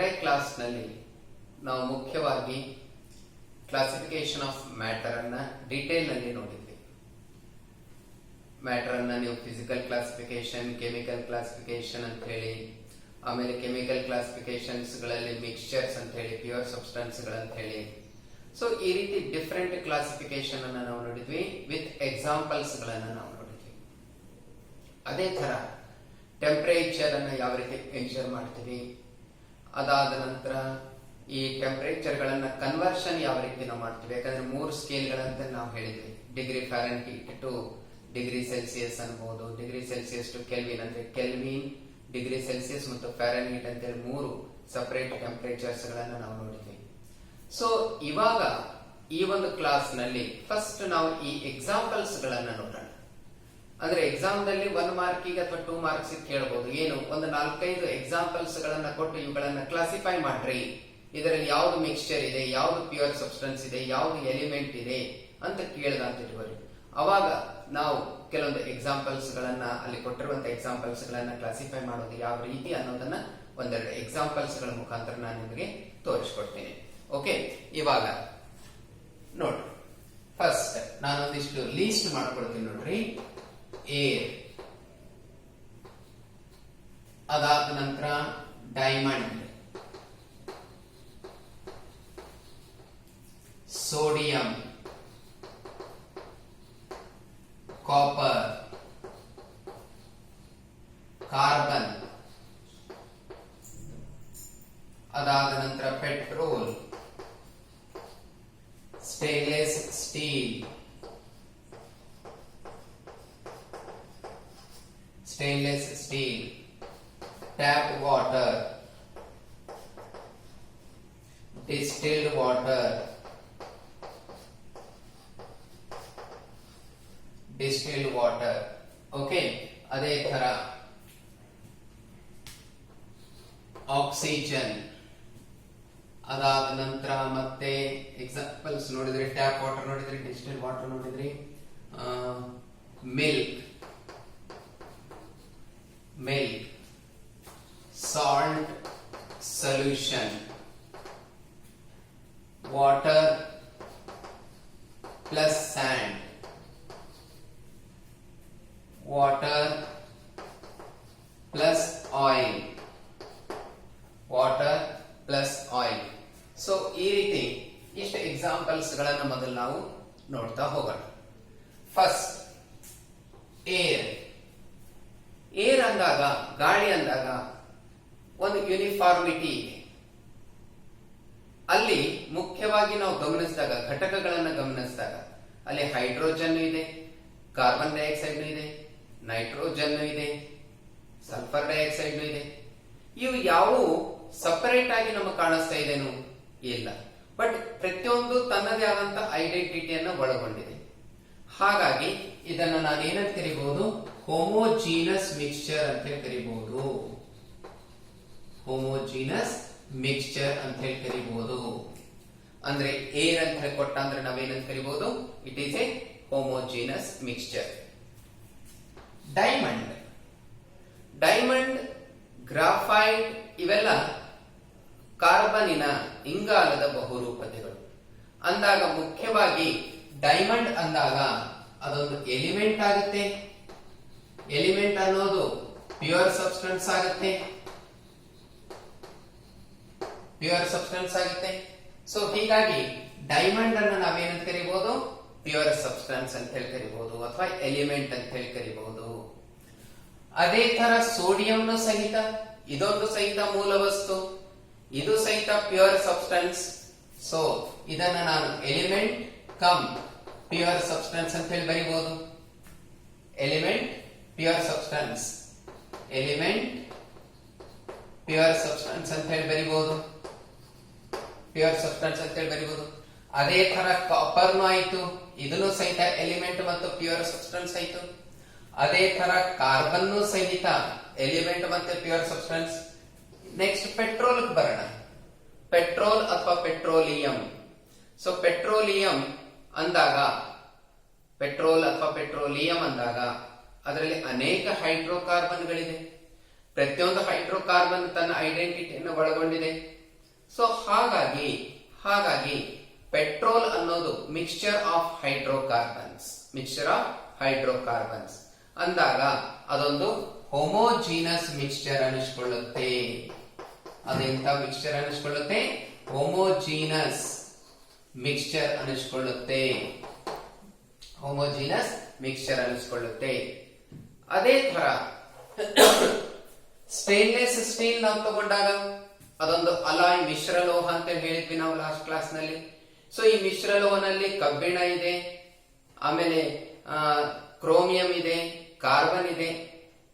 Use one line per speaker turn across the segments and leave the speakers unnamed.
ಹೊರಗಡೆ ಕ್ಲಾಸ್ನಲ್ಲಿ ನಾವು ಮುಖ್ಯವಾಗಿ ಕ್ಲಾಸಿಫಿಕೇಶನ್ ಆಫ್ ಮ್ಯಾಟರ್ ಅನ್ನ ಡೀಟೇಲ್ ನಲ್ಲಿ ನೋಡಿದ್ವಿ. ಮ್ಯಾಟರ್ ಅನ್ನ ನೀವು ಫಿಸಿಕಲ್ ಕ್ಲಾಸಿಫಿಕೇಶನ್, ಕೆಮಿಕಲ್ ಕ್ಲಾಸಿಫಿಕೇಶನ್ ಅಂತ ಹೇಳಿ, ಆಮೇಲೆ ಕೆಮಿಕಲ್ ಕ್ಲಾಸಿಫಿಕೇಶನ್ಸ್ ಗಳಲ್ಲಿ ಮಿಕ್ಸ್ಚರ್ಸ್ ಅಂತ ಹೇಳಿ, ಪ್ಯೂರ್ ಸಬ್ಸ್ಟೆನ್ಸ್ ಗಳಂತ ಹೇಳಿ, ಸೊ ಈ ರೀತಿ ಡಿಫರೆಂಟ್ ಕ್ಲಾಸಿಫಿಕೇಶನ್ ಅನ್ನ ನಾವು ನೋಡಿದ್ವಿ. ವಿತ್ ಎಕ್ಸಾಂಪಲ್ಸ್ ಗಳನ್ನ ನಾವು ನೋಡಿದ್ವಿ. ಅದೇ ತರ ಟೆಂಪರೇಚರ್ ಅನ್ನ ಯಾವ ರೀತಿ ಮೆಜರ್ ಮಾಡ್ತೀವಿ, ಅದಾದ ನಂತರ ಈ ಟೆಂಪರೇಚರ್ ಗಳನ್ನ ಕನ್ವರ್ಷನ್ ಯಾವ ರೀತಿ ನಾವು ಮಾಡ್ತೀವಿ. ಯಾಕಂದ್ರೆ 3 ಸ್ಕೇಲ್ ಗಳಂತ ನಾವು ಹೇಳಿದ್ವಿ. ಡಿಗ್ರಿ ಫ್ಯಾರೆನ್ಹೀಟ್ ಟು ಡಿಗ್ರಿ ಸೆಲ್ಸಿಯಸ್ ಅನ್ಬಹುದು, ಡಿಗ್ರಿ ಸೆಲ್ಸಿಯಸ್ ಟು ಕೆಲ್ವಿನ್ ಅಂದ್ರೆ ಕೆಲ್ವಿನ್, ಡಿಗ್ರಿ ಸೆಲ್ಸಿಯಸ್ ಮತ್ತು ಫ್ಯಾರೆನ್ಹೀಟ್ ಅಂತೇಳಿ 3 ಸಪರೇಟ್ ಟೆಂಪರೇಚರ್ಸ್ ಗಳನ್ನ ನಾವು ನೋಡಿದ್ವಿ. ಸೊ ಇವಾಗ ಈ ಒಂದು ಕ್ಲಾಸ್ ನಲ್ಲಿ ಫಸ್ಟ್ ನಾವು ಈ ಎಕ್ಸಾಂಪಲ್ಸ್ ಗಳನ್ನ ನೋಡೋಣ. ಅಂದ್ರೆ ಎಕ್ಸಾಮ್ ದಲ್ಲಿ 1 ಮಾರ್ಕಿಗೆ ಅಥವಾ 2 ಮಾರ್ಕ್ಸ್ ಕೇಳಬಹುದು. ಏನು, ಒಂದು 4-5 ಎಕ್ಸಾಂಪಲ್ಸ್ ಗಳನ್ನ ಕೊಟ್ಟು ಇವುಗಳನ್ನ ಕ್ಲಾಸಿಫೈ ಮಾಡ್ರಿ, ಇದರಲ್ಲಿ ಯಾವ್ದು ಮಿಕ್ಸ್ಚರ್ ಇದೆ, ಯಾವ್ದು ಪ್ಯೂರ್ ಸಬ್ಸ್ಟೆನ್ಸ್ ಇದೆ, ಯಾವ್ದು ಎಲಿಮೆಂಟ್ ಇದೆ ಅಂತ ಕೇಳ್ದ ಅಂತ ಇಟ್ಕೊಳ್ಳಿ. ಅವಾಗ ನಾವು ಕೆಲವೊಂದು ಎಕ್ಸಾಂಪಲ್ಸ್ ಗಳನ್ನ, ಅಲ್ಲಿ ಕೊಟ್ಟಿರುವಂತ ಎಕ್ಸಾಂಪಲ್ಸ್ ಗಳನ್ನ ಕ್ಲಾಸಿಫೈ ಮಾಡೋದು ಯಾವ ರೀತಿ ಅನ್ನೋದನ್ನ ಒಂದೆರಡು ಎಕ್ಸಾಂಪಲ್ಸ್ ಗಳ ಮುಖಾಂತರ ನಾನು ನಿಮಗೆ ತೋರಿಸ್ಕೊಡ್ತೀನಿ. ಓಕೆ, ಇವಾಗ ನೋಡ್ರಿ, ಫಸ್ಟ್ ನಾನೊಂದಿಷ್ಟು ಲೀಸ್ಟ್ ಮಾಡ್ಕೊಳ್ತೀನಿ ನೋಡ್ರಿ. ಏರ್, ಅದಾದ ನಂತರ ಡೈಮಂಡ್, ಸೋಡಿಯಂ, ಕಾಪರ್, ಕಾರ್ಬನ್, ಅದಾದ ನಂತರ petrol, stainless steel, tap water, distilled water, okay. ಅದೇ ತರ ಆಕ್ಸಿಜನ್, ಅದಾದ ನಂತರ ಮತ್ತೆ ಎಕ್ಸಾಂಪಲ್ಸ್ ನೋಡಿದ್ರಿ, ಟ್ಯಾಪ್ ವಾಟರ್ ನೋಡಿದ್ರಿ, ಡಿಸ್ಟಿಲ್ಡ್ ವಾಟರ್ ನೋಡಿದ್ರಿ, milk, salt solution, water plus sand, water plus oil, so ಈ ರೀತಿ ಇಷ್ಟು ಎಕ್ಸಾಂಪಲ್ಸ್ ಗಳನ್ನ ಮೊದಲು ನಾವು ನೋಡ್ತಾ ಹೋಗೋಣ. ಫಸ್ಟ್ ಏರ್ ಅಂದಾಗ, ಗಾಳಿ ಅಂದಾಗ ಒಂದು ಯೂನಿಫಾರ್ಮಿಟಿ ಇದೆ. ಅಲ್ಲಿ ಮುಖ್ಯವಾಗಿ ನಾವು ಗಮನಿಸಿದಾಗ, ಘಟಕಗಳನ್ನ ಗಮನಿಸಿದಾಗ, ಅಲ್ಲಿ ಹೈಡ್ರೋಜನ್ ಇದೆ, ಕಾರ್ಬನ್ ಡೈಆಕ್ಸೈಡ್ ಇದೆ, ನೈಟ್ರೋಜನ್ ಇದೆ, ಸಲ್ಫರ್ ಡೈಆಕ್ಸೈಡ್ ಇದೆ. ಇವು ಯಾವುವು ಸಪರೇಟ್ ಆಗಿ ನಮಗೆ ಕಾಣಿಸ್ತಾ ಇದೆನು? ಇಲ್ಲ. ಬಟ್ ಪ್ರತಿಯೊಂದು ತನ್ನದೇ ಆದಂತ ಐಡೆಂಟಿಟಿಯನ್ನು ಒಳಗೊಂಡಿದೆ. ಹಾಗಾಗಿ ಇದನ್ನ ನಾನು ಏನಂತ ಕರಿಬಹುದು? ಹೋಮೋಜೀನಸ್ ಮಿಕ್ಸ್ಚರ್ ಅಂತ ಹೇಳಿ ಕರಿಬಹುದು. ಹೋಮೋಜೀನಸ್ ಮಿಕ್ಸ್ಚರ್ ಅಂತ ಹೇಳಿ ಕರಿಬಹುದು. ಅಂದ್ರೆ ಏರ್ ಅಂತ ಹೇಳಿ ಕೊಟ್ಟ ಅಂದ್ರೆ ನಾವೇನಂತ ಕರಿಬಹುದು? It is a homogeneous mixture. Diamond, graphite ಇವೆಲ್ಲ ಕಾರ್ಬನಿನ ಇಂಗಾಲದ ಬಹುರೂಪತೆಗಳು. ಅಂದಾಗ ಮುಖ್ಯವಾಗಿ ಡೈಮಂಡ್ ಅಂದಾಗ ಅದೊಂದು ಎಲಿಮೆಂಟ್ ಆಗುತ್ತೆ. ಎಲಿಮೆಂಟ್ ಅನ್ನೋದು ಪ್ಯೂರ್ ಸಬ್ಸ್ಟೆನ್ಸ್ ಆಗುತ್ತೆ. ಸೊ ಹೀಗಾಗಿ ಡೈಮಂಡ್ ಅನ್ನು ನಾವೇನಂತ ಕರಿಬಹುದು? ಪ್ಯೂರ್ ಸಬ್ಸ್ಟೆನ್ಸ್ ಅಂತ ಹೇಳಿ ಕರಿಬಹುದು, ಅಥವಾ ಎಲಿಮೆಂಟ್ ಅಂತ ಹೇಳಿ ಕರಿಬಹುದು. ಅದೇ ತರ ಸೋಡಿಯಂನು ಸಹಿತ, ಇದೊಂದು ಸಹಿತ ಮೂಲ ವಸ್ತು, ಇದು ಸಹಿತ ಪ್ಯೂರ್ ಸಬ್ಸ್ಟೆನ್ಸ್. ಸೊ ಇದನ್ನ ನಾನು ಎಲಿಮೆಂಟ್ ಕಮ್ ಪ್ಯೂರ್ ಸಬ್ಸ್ಟೆನ್ಸ್ ಅಂತ ಹೇಳಿ ಬರೀಬಹುದು. ಎಲಿಮೆಂಟ್ ಪ್ಯೂರ್ ಸಬ್ಸ್ಟೆನ್ಸ್ ಅಂತ ಹೇಳಿ ಬರೀಬಹುದು. ಅದೇ ತರ ಕಾಪರ್ನು ಆಯ್ತು, ಇದನ್ನು ಸಹಿತ ಎಲಿಮೆಂಟ್ ಮತ್ತು ಪ್ಯೂರ್ ಸಬ್ಸ್ಟೆನ್ಸ್ ಆಯ್ತು. ಅದೇ ತರ ಕಾರ್ಬನ್ ಸಹಿತ ಎಲಿಮೆಂಟ್ ಮತ್ತೆ ಪ್ಯೂರ್ ಸಬ್ಸ್ಟೆನ್ಸ್. ನೆಕ್ಸ್ಟ್ ಪೆಟ್ರೋಲ್ ಬರೋಣ. ಪೆಟ್ರೋಲ್ ಅಥವಾ ಪೆಟ್ರೋಲಿಯಂ. ಸೊ ಪೆಟ್ರೋಲಿಯಂ ಅಂದಾಗ, ಪೆಟ್ರೋಲ್ ಅಥವಾ ಪೆಟ್ರೋಲಿಯಂ ಅಂದಾಗ ಅದರಲ್ಲಿ ಅನೇಕ ಹೈಡ್ರೋಕಾರ್ಬನ್ಗಳಿದೆ. ಪ್ರತಿಯೊಂದು ಹೈಡ್ರೋಕಾರ್ಬನ್ ತನ್ನ ಐಡೆಂಟಿಟಿಯನ್ನು ಒಳಗೊಂಡಿದೆ. ಸೊ ಹಾಗಾಗಿ ಪೆಟ್ರೋಲ್ ಅನ್ನೋದು ಮಿಕ್ಸ್ಚರ್ ಆಫ್ ಹೈಡ್ರೋಕಾರ್ಬನ್ಸ್ ಅಂದಾಗ ಅದೊಂದು homogeneous mixture ಅನಿಸ್ಕೊಳ್ಳುತ್ತೆ. ಅದೆಂತ mixture ಅನಿಸ್ಕೊಳ್ಳುತ್ತೆ? Homogeneous mixture ಅನಿಸ್ಕೊಳ್ಳುತ್ತೆ. ಅದೇ ತರ ಸ್ಟೇನ್ಲೆಸ್ ಸ್ಟೀಲ್ ನಾವು ತಗೊಂಡಾಗ ಅದೊಂದು ಅಲಾಯ್ ಮಿಶ್ರಲೋಹ ಅಂತ ಹೇಳಿದ್ವಿ ನಾವು ಲಾಸ್ಟ್ ಕ್ಲಾಸ್ ನಲ್ಲಿ. ಸೊ ಈ ಮಿಶ್ರಲೋಹನಲ್ಲಿ ಕಬ್ಬಿಣ ಇದೆ, ಆಮೇಲೆ ಕ್ರೋಮಿಯಂ ಇದೆ, ಕಾರ್ಬನ್ ಇದೆ,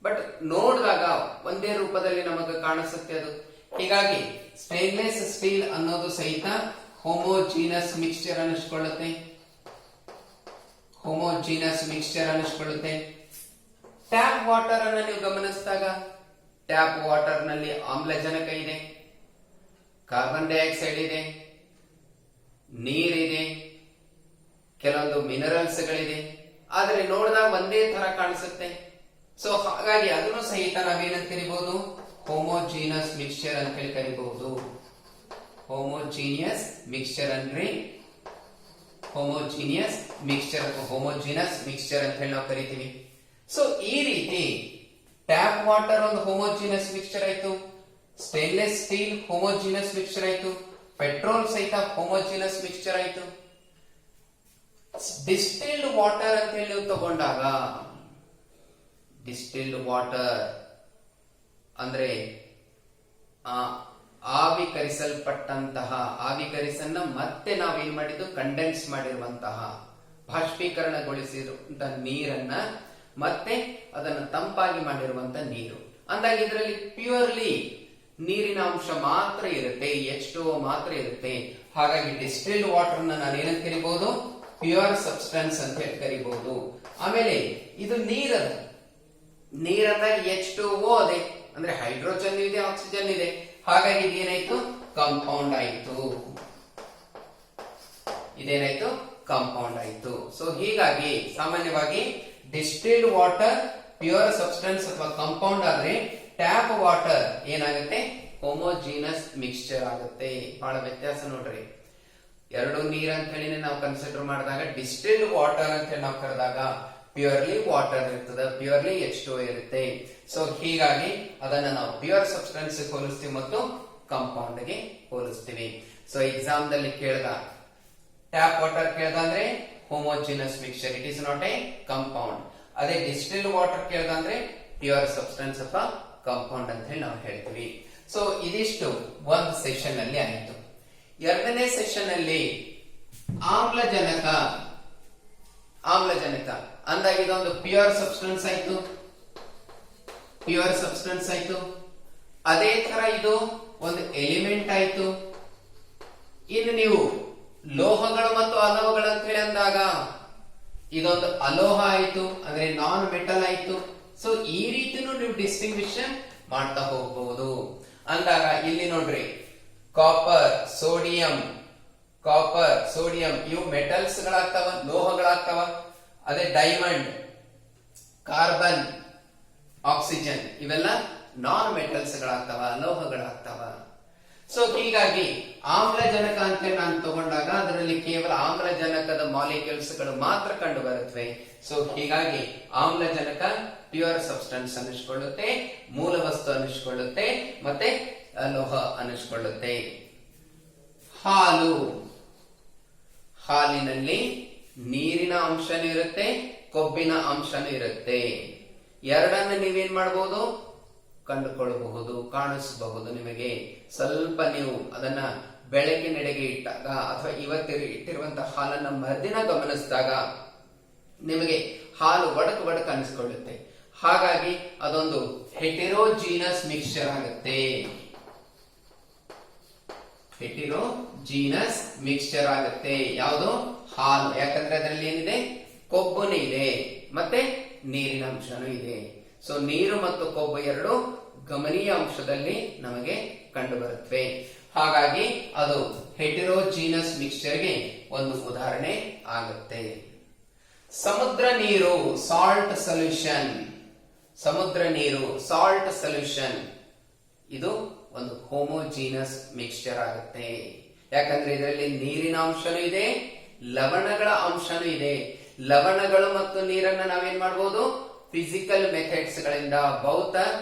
ಬಟ್ ನೋಡಿದಾಗ ಒಂದೇ ರೂಪದಲ್ಲಿ ನಮಗೆ ಕಾಣಿಸುತ್ತೆ ಅದು. ಹೀಗಾಗಿ ಸ್ಟೇನ್ಲೆಸ್ ಸ್ಟೀಲ್ ಅನ್ನೋದು ಸಹಿತ ಹೋಮೋಜೀನಸ್ ಮಿಕ್ಸ್ಚರ್ ಅನಿಸ್ಕೊಳ್ಳುತ್ತೆ. ಟ್ಯಾಪ್ ವಾಟರ್ ಅನ್ನ ನೀವು ಗಮನಿಸಿದಾಗ ಟ್ಯಾಪ್ ವಾಟರ್ ನಲ್ಲಿ ಆಮ್ಲಜನಕ ಇದೆ, ಕಾರ್ಬನ್ ಡೈಆಕ್ಸೈಡ್ ಇದೆ, ನೀರಿದೆ, ಕೆಲವೊಂದು ಮಿನರಲ್ಸ್ ಗಳಿದೆ, ಆದ್ರೆ ನೋಡಿದಾಗ ಒಂದೇ ತರ ಕಾಣಿಸುತ್ತೆ. ಸೊ ಹಾಗಾಗಿ ಅದನ್ನು ಸಹಿತ ನಾವೇನಂತ ಕರಿಬಹುದು? ಹೋಮೋಜೀನಸ್ ಮಿಕ್ಸ್ಚರ್ ಅಂತ ಹೇಳಿ ಕರಿಬಹುದು. ಹೋಮೋಜೀನಿಯಸ್ ಮಿಕ್ಸ್ಚರ್ ಅಂದ್ರೆ ಹೋಮೋಜೀನಸ್ ಮಿಕ್ಸ್ಚರ್ ಅಂತ ಹೇಳಿ ನಾವು ಕರಿತೀವಿ. ಸೊ ಈ ರೀತಿ ಟ್ಯಾಪ್ ವಾಟರ್ ಒಂದು ಹೋಮೋಜೀನಸ್ ಮಿಕ್ಸ್ಚರ್ ಆಯ್ತು, ಸ್ಟೇನ್ಲೆಸ್ ಸ್ಟೀಲ್ ಹೋಮೋಜೀನಸ್ ಮಿಕ್ಸ್ಚರ್ ಆಯ್ತು, ಪೆಟ್ರೋಲ್ ಸಹಿತ ಹೋಮೋಜೀನಸ್ ಮಿಕ್ಸ್ಚರ್ ಆಯ್ತು. ಡಿಸ್ಟಿಲ್ಡ್ ವಾಟರ್ ಅಂತ ಹೇಳಿ ನೀವು ತಗೊಂಡಾಗ, ಡಿಸ್ಟಿಲ್ಡ್ ವಾಟರ್ ಅಂದ್ರೆ ಆವಿಕರಿಸನ್ನ ಮತ್ತೆ ನಾವೇನ್ ಮಾಡಿದ್ದು? ಕಂಡೆನ್ಸ್ ಮಾಡಿರುವಂತಹ, ಬಾಷ್ಪೀಕರಣಗೊಳಿಸಿರುವಂತಹ ನೀರನ್ನ ಮತ್ತೆ ಅದನ್ನು ತಂಪಾಗಿ ಮಾಡಿರುವಂತಹ ನೀರು ಅಂದಾಗ ಇದರಲ್ಲಿ ಪ್ಯೂರ್ಲಿ ನೀರಿನ ಅಂಶ ಮಾತ್ರ ಇರುತ್ತೆ, H2O ಮಾತ್ರ ಇರುತ್ತೆ. ಹಾಗಾಗಿ ಡಿಸ್ಟಿಲ್ಡ್ ವಾಟರ್ ನಾನು ಏನಂತ ಕರಿಬಹುದು? ಪ್ಯೂರ್ ಸಬ್ಸ್ಟೆನ್ಸ್ ಅಂತ ಹೇಳಿ ಕರಿಬಹುದು. ಆಮೇಲೆ ಇದು ನೀರಂದಾಗ H2O ಅದೇ, ಅಂದ್ರೆ ಹೈಡ್ರೋಜನ್ ಇದೆ, ಆಕ್ಸಿಜನ್ ಇದೆ. ಹಾಗಾಗಿ ಇದೇನಾಯ್ತು? ಕಾಂಪೌಂಡ್ ಆಯ್ತು. ಸೊ ಹೀಗಾಗಿ ಸಾಮಾನ್ಯವಾಗಿ ಡಿಸ್ಟಿಲ್ಡ್ ವಾಟರ್ ಪ್ಯೂರ್ ಸಬ್ಸ್ಟೆನ್ಸ್ ಅಥವಾ ಕಾಂಪೌಂಡ್ ಆದ್ರೆ, ಟ್ಯಾಪ್ ವಾಟರ್ ಏನಾಗುತ್ತೆ? ಹೋಮೋಜೀನಸ್ ಮಿಕ್ಸ್ಚರ್ ಆಗುತ್ತೆ. ಬಹಳ ವ್ಯತ್ಯಾಸ ನೋಡ್ರಿ. ಎರಡು ನೀರ್ ಅಂತ ಹೇಳಿ ನಾವು ಕನ್ಸಿಡರ್ ಮಾಡಿದಾಗ, ಡಿಸ್ಟಿಲ್ಡ್ ವಾಟರ್ ಅಂತ ಹೇಳಿ ನಾವು ಕರೆದಾಗ ಪ್ಯೂರ್ಲಿ ವಾಟರ್ ಇರ್ತದೆ, ಪ್ಯೂರ್ಲಿ H2O ಇರುತ್ತೆ. ಸೊ ಹೀಗಾಗಿ ಅದನ್ನ ನಾವು ಪ್ಯೂರ್ ಸಬ್ಸ್ಟೆನ್ಸ್ ಹೋಲಿಸ್ತೀವಿ ಮತ್ತು ಕಾಂಪೌಂಡ್ ಗೆ ಹೋಲಿಸ್ತೀವಿ. ಸೊ ಎಕ್ಸಾಮ್ ದಲ್ಲಿ ಕೇಳ್ದ ಟ್ಯಾಪ್ ವಾಟರ್ ಕೇಳ್ದ ಅಂದ್ರೆ homogeneous mixture, it is not A compound. ಅದೇ ಡಿಸ್ಟಿಲ್ಡ್ ವಾಟರ್ ಕೇಳ್ದ ಅಂದ್ರೆ ಪ್ಯೂರ್ ಸಬ್ಸ್ಟೆನ್ಸ್ ಅಥವಾ ಕಾಂಪೌಂಡ್ ಅಂತ ಹೇಳಿ ನಾವು ಹೇಳ್ತೀವಿ. ಸೊ ಇದಿಷ್ಟು ಒಂದು ಸೆಷನ್ ಅಲ್ಲಿ ಆಯಿತು. ಎರಡನೇ ಸೆಷನ್ ಅಲ್ಲಿ ಆಮ್ಲಜನಕ ಅಂದಾಗ ಇದೊಂದು ಪ್ಯೂರ್ ಸಬ್ಸ್ಟೆನ್ಸ್ ಆಯ್ತು. ಅದೇ ತರ ಇದು ಒಂದು ಎಲಿಮೆಂಟ್ ಆಯ್ತು. ಇನ್ನು ನೀವು ಲೋಹಗಳು ಮತ್ತು ಅಲೋಹಗಳು ಅಂತ ಹೇಳಿ ಅಂದಾಗ ಇದೊಂದು ಅಲೋಹ ಆಯ್ತು, ಅಂದ್ರೆ ನಾನ್ ಮೆಟಲ್ ಆಯ್ತು. ಸೊ ಈ ರೀತಿನೂ ನೀವು ಡಿಸ್ಟಿಂಗ್ವಿಷನ್ ಮಾಡ್ತಾ ಹೋಗಬಹುದು. ಅಂದಾಗ ಇಲ್ಲಿ ನೋಡ್ರಿ, ಕಾಪರ್, ಸೋಡಿಯಂ ಇವು ಮೆಟಲ್ಸ್ ಗಳಾಗ್ತಾವ, ಲೋಹಗಳಾಗ್ತಾವ. ಅದೇ ಡೈಮಂಡ್, ಕಾರ್ಬನ್, ಆಕ್ಸಿಜನ್ ಇವೆಲ್ಲ ನಾನ್ ಮೆಟಲ್ಸ್ ಗಳಾಗ್ತಾವ, ಲೋಹಗಳಾಗ್ತಾವ. ಸೊ ಹೀಗಾಗಿ ಆಮ್ಲಜನಕ ಅಂತ ನಾನು ತಗೊಂಡಾಗ ಅದರಲ್ಲಿ ಕೇವಲ ಆಮ್ಲಜನಕದ ಮಾಲಿಕ್ಯೂಲ್ಸ್ ಗಳು ಮಾತ್ರ ಕಂಡು ಬರುತ್ತವೆ. ಸೊ ಹೀಗಾಗಿ ಆಮ್ಲಜನಕ ಪ್ಯೂರ್ ಸಬ್ಸ್ಟೆನ್ಸ್ ಅನ್ನಿಸ್ಕೊಳ್ಳುತ್ತೆ, ಮೂಲ ವಸ್ತು ಅನ್ನಿಸ್ಕೊಳ್ಳುತ್ತೆ, ಮತ್ತೆ ಲೋಹ ಅನ್ನಿಸ್ಕೊಳ್ಳುತ್ತೆ. ಹಾಲಿನಲ್ಲಿ ನೀರಿನ ಅಂಶನೂ ಇರುತ್ತೆ, ಕೊಬ್ಬಿನ ಅಂಶನೂ ಇರುತ್ತೆ. ಎರಡನ್ನ ನೀವೇನ್ ಮಾಡಬಹುದು? ಕಂಡುಕೊಳ್ಳಬಹುದು, ಕಾಣಿಸಬಹುದು. ನಿಮಗೆ ಸ್ವಲ್ಪ ನೀವು ಅದನ್ನ ಬೆಳಕಿನೆಡೆಗೆ ಇಟ್ಟಾಗ ಅಥವಾ ಇವತ್ತು ಇಟ್ಟಿರುವಂತಹ ಹಾಲನ್ನ ಮರುದಿನ ಗಮನಿಸಿದಾಗ ನಿಮಗೆ ಹಾಲು ಒಡಕು ಅನಿಸ್ಕೊಳ್ಳುತ್ತೆ. ಹಾಗಾಗಿ ಅದೊಂದು ಹೆಟೆರೋಜೀನಸ್ ಮಿಕ್ಸ್ಚರ್ ಆಗುತ್ತೆ. ಯಾವುದು? ಹಾಲು. ಯಾಕಂದ್ರೆ ಅದರಲ್ಲಿ ಏನಿದೆ? ಕೊಬ್ಬುನೇ ಇದೆ, ಮತ್ತೆ ನೀರಿನ ಅಂಶನೂ ಇದೆ. ಸೊ ನೀರು ಮತ್ತು ಕೊಬ್ಬು ಎರಡು ಗಮನೀಯ ಅಂಶದಲ್ಲಿ ನಮಗೆ ಕಂಡು ಬರುತ್ತವೆ. ಹಾಗಾಗಿ ಅದು ಹೆಟೆರೋಜೀನಸ್ ಮಿಕ್ಸ್ಚರ್ಗೆ ಒಂದು ಉದಾಹರಣೆ ಆಗುತ್ತೆ. ಸಮುದ್ರ ನೀರು, ಸಾಲ್ಟ್ ಸೊಲ್ಯೂಷನ್. ಸಮುದ್ರ ನೀರು ಸಾಲ್ಟ್ ಸೊಲ್ಯೂಷನ್ ಇದು ಒಂದು ಹೋಮೋಜೀನಸ್ ಮಿಕ್ಸ್ಚರ್ ಆಗುತ್ತೆ. ಯಾಕಂದ್ರೆ ಇದರಲ್ಲಿ ನೀರಿನ ಅಂಶನೂ ಇದೆ, ಲವಣಗಳ ಅಂಶನೂ ಇದೆ. ಲವಣಗಳು ಮತ್ತು ನೀರನ್ನ ನಾವೇನ್ ಮಾಡಬಹುದು, ಫಿಸಿಕಲ್ ಮೆಥಡ್ಸ್ ಗಳಿಂದ, ಭೌತ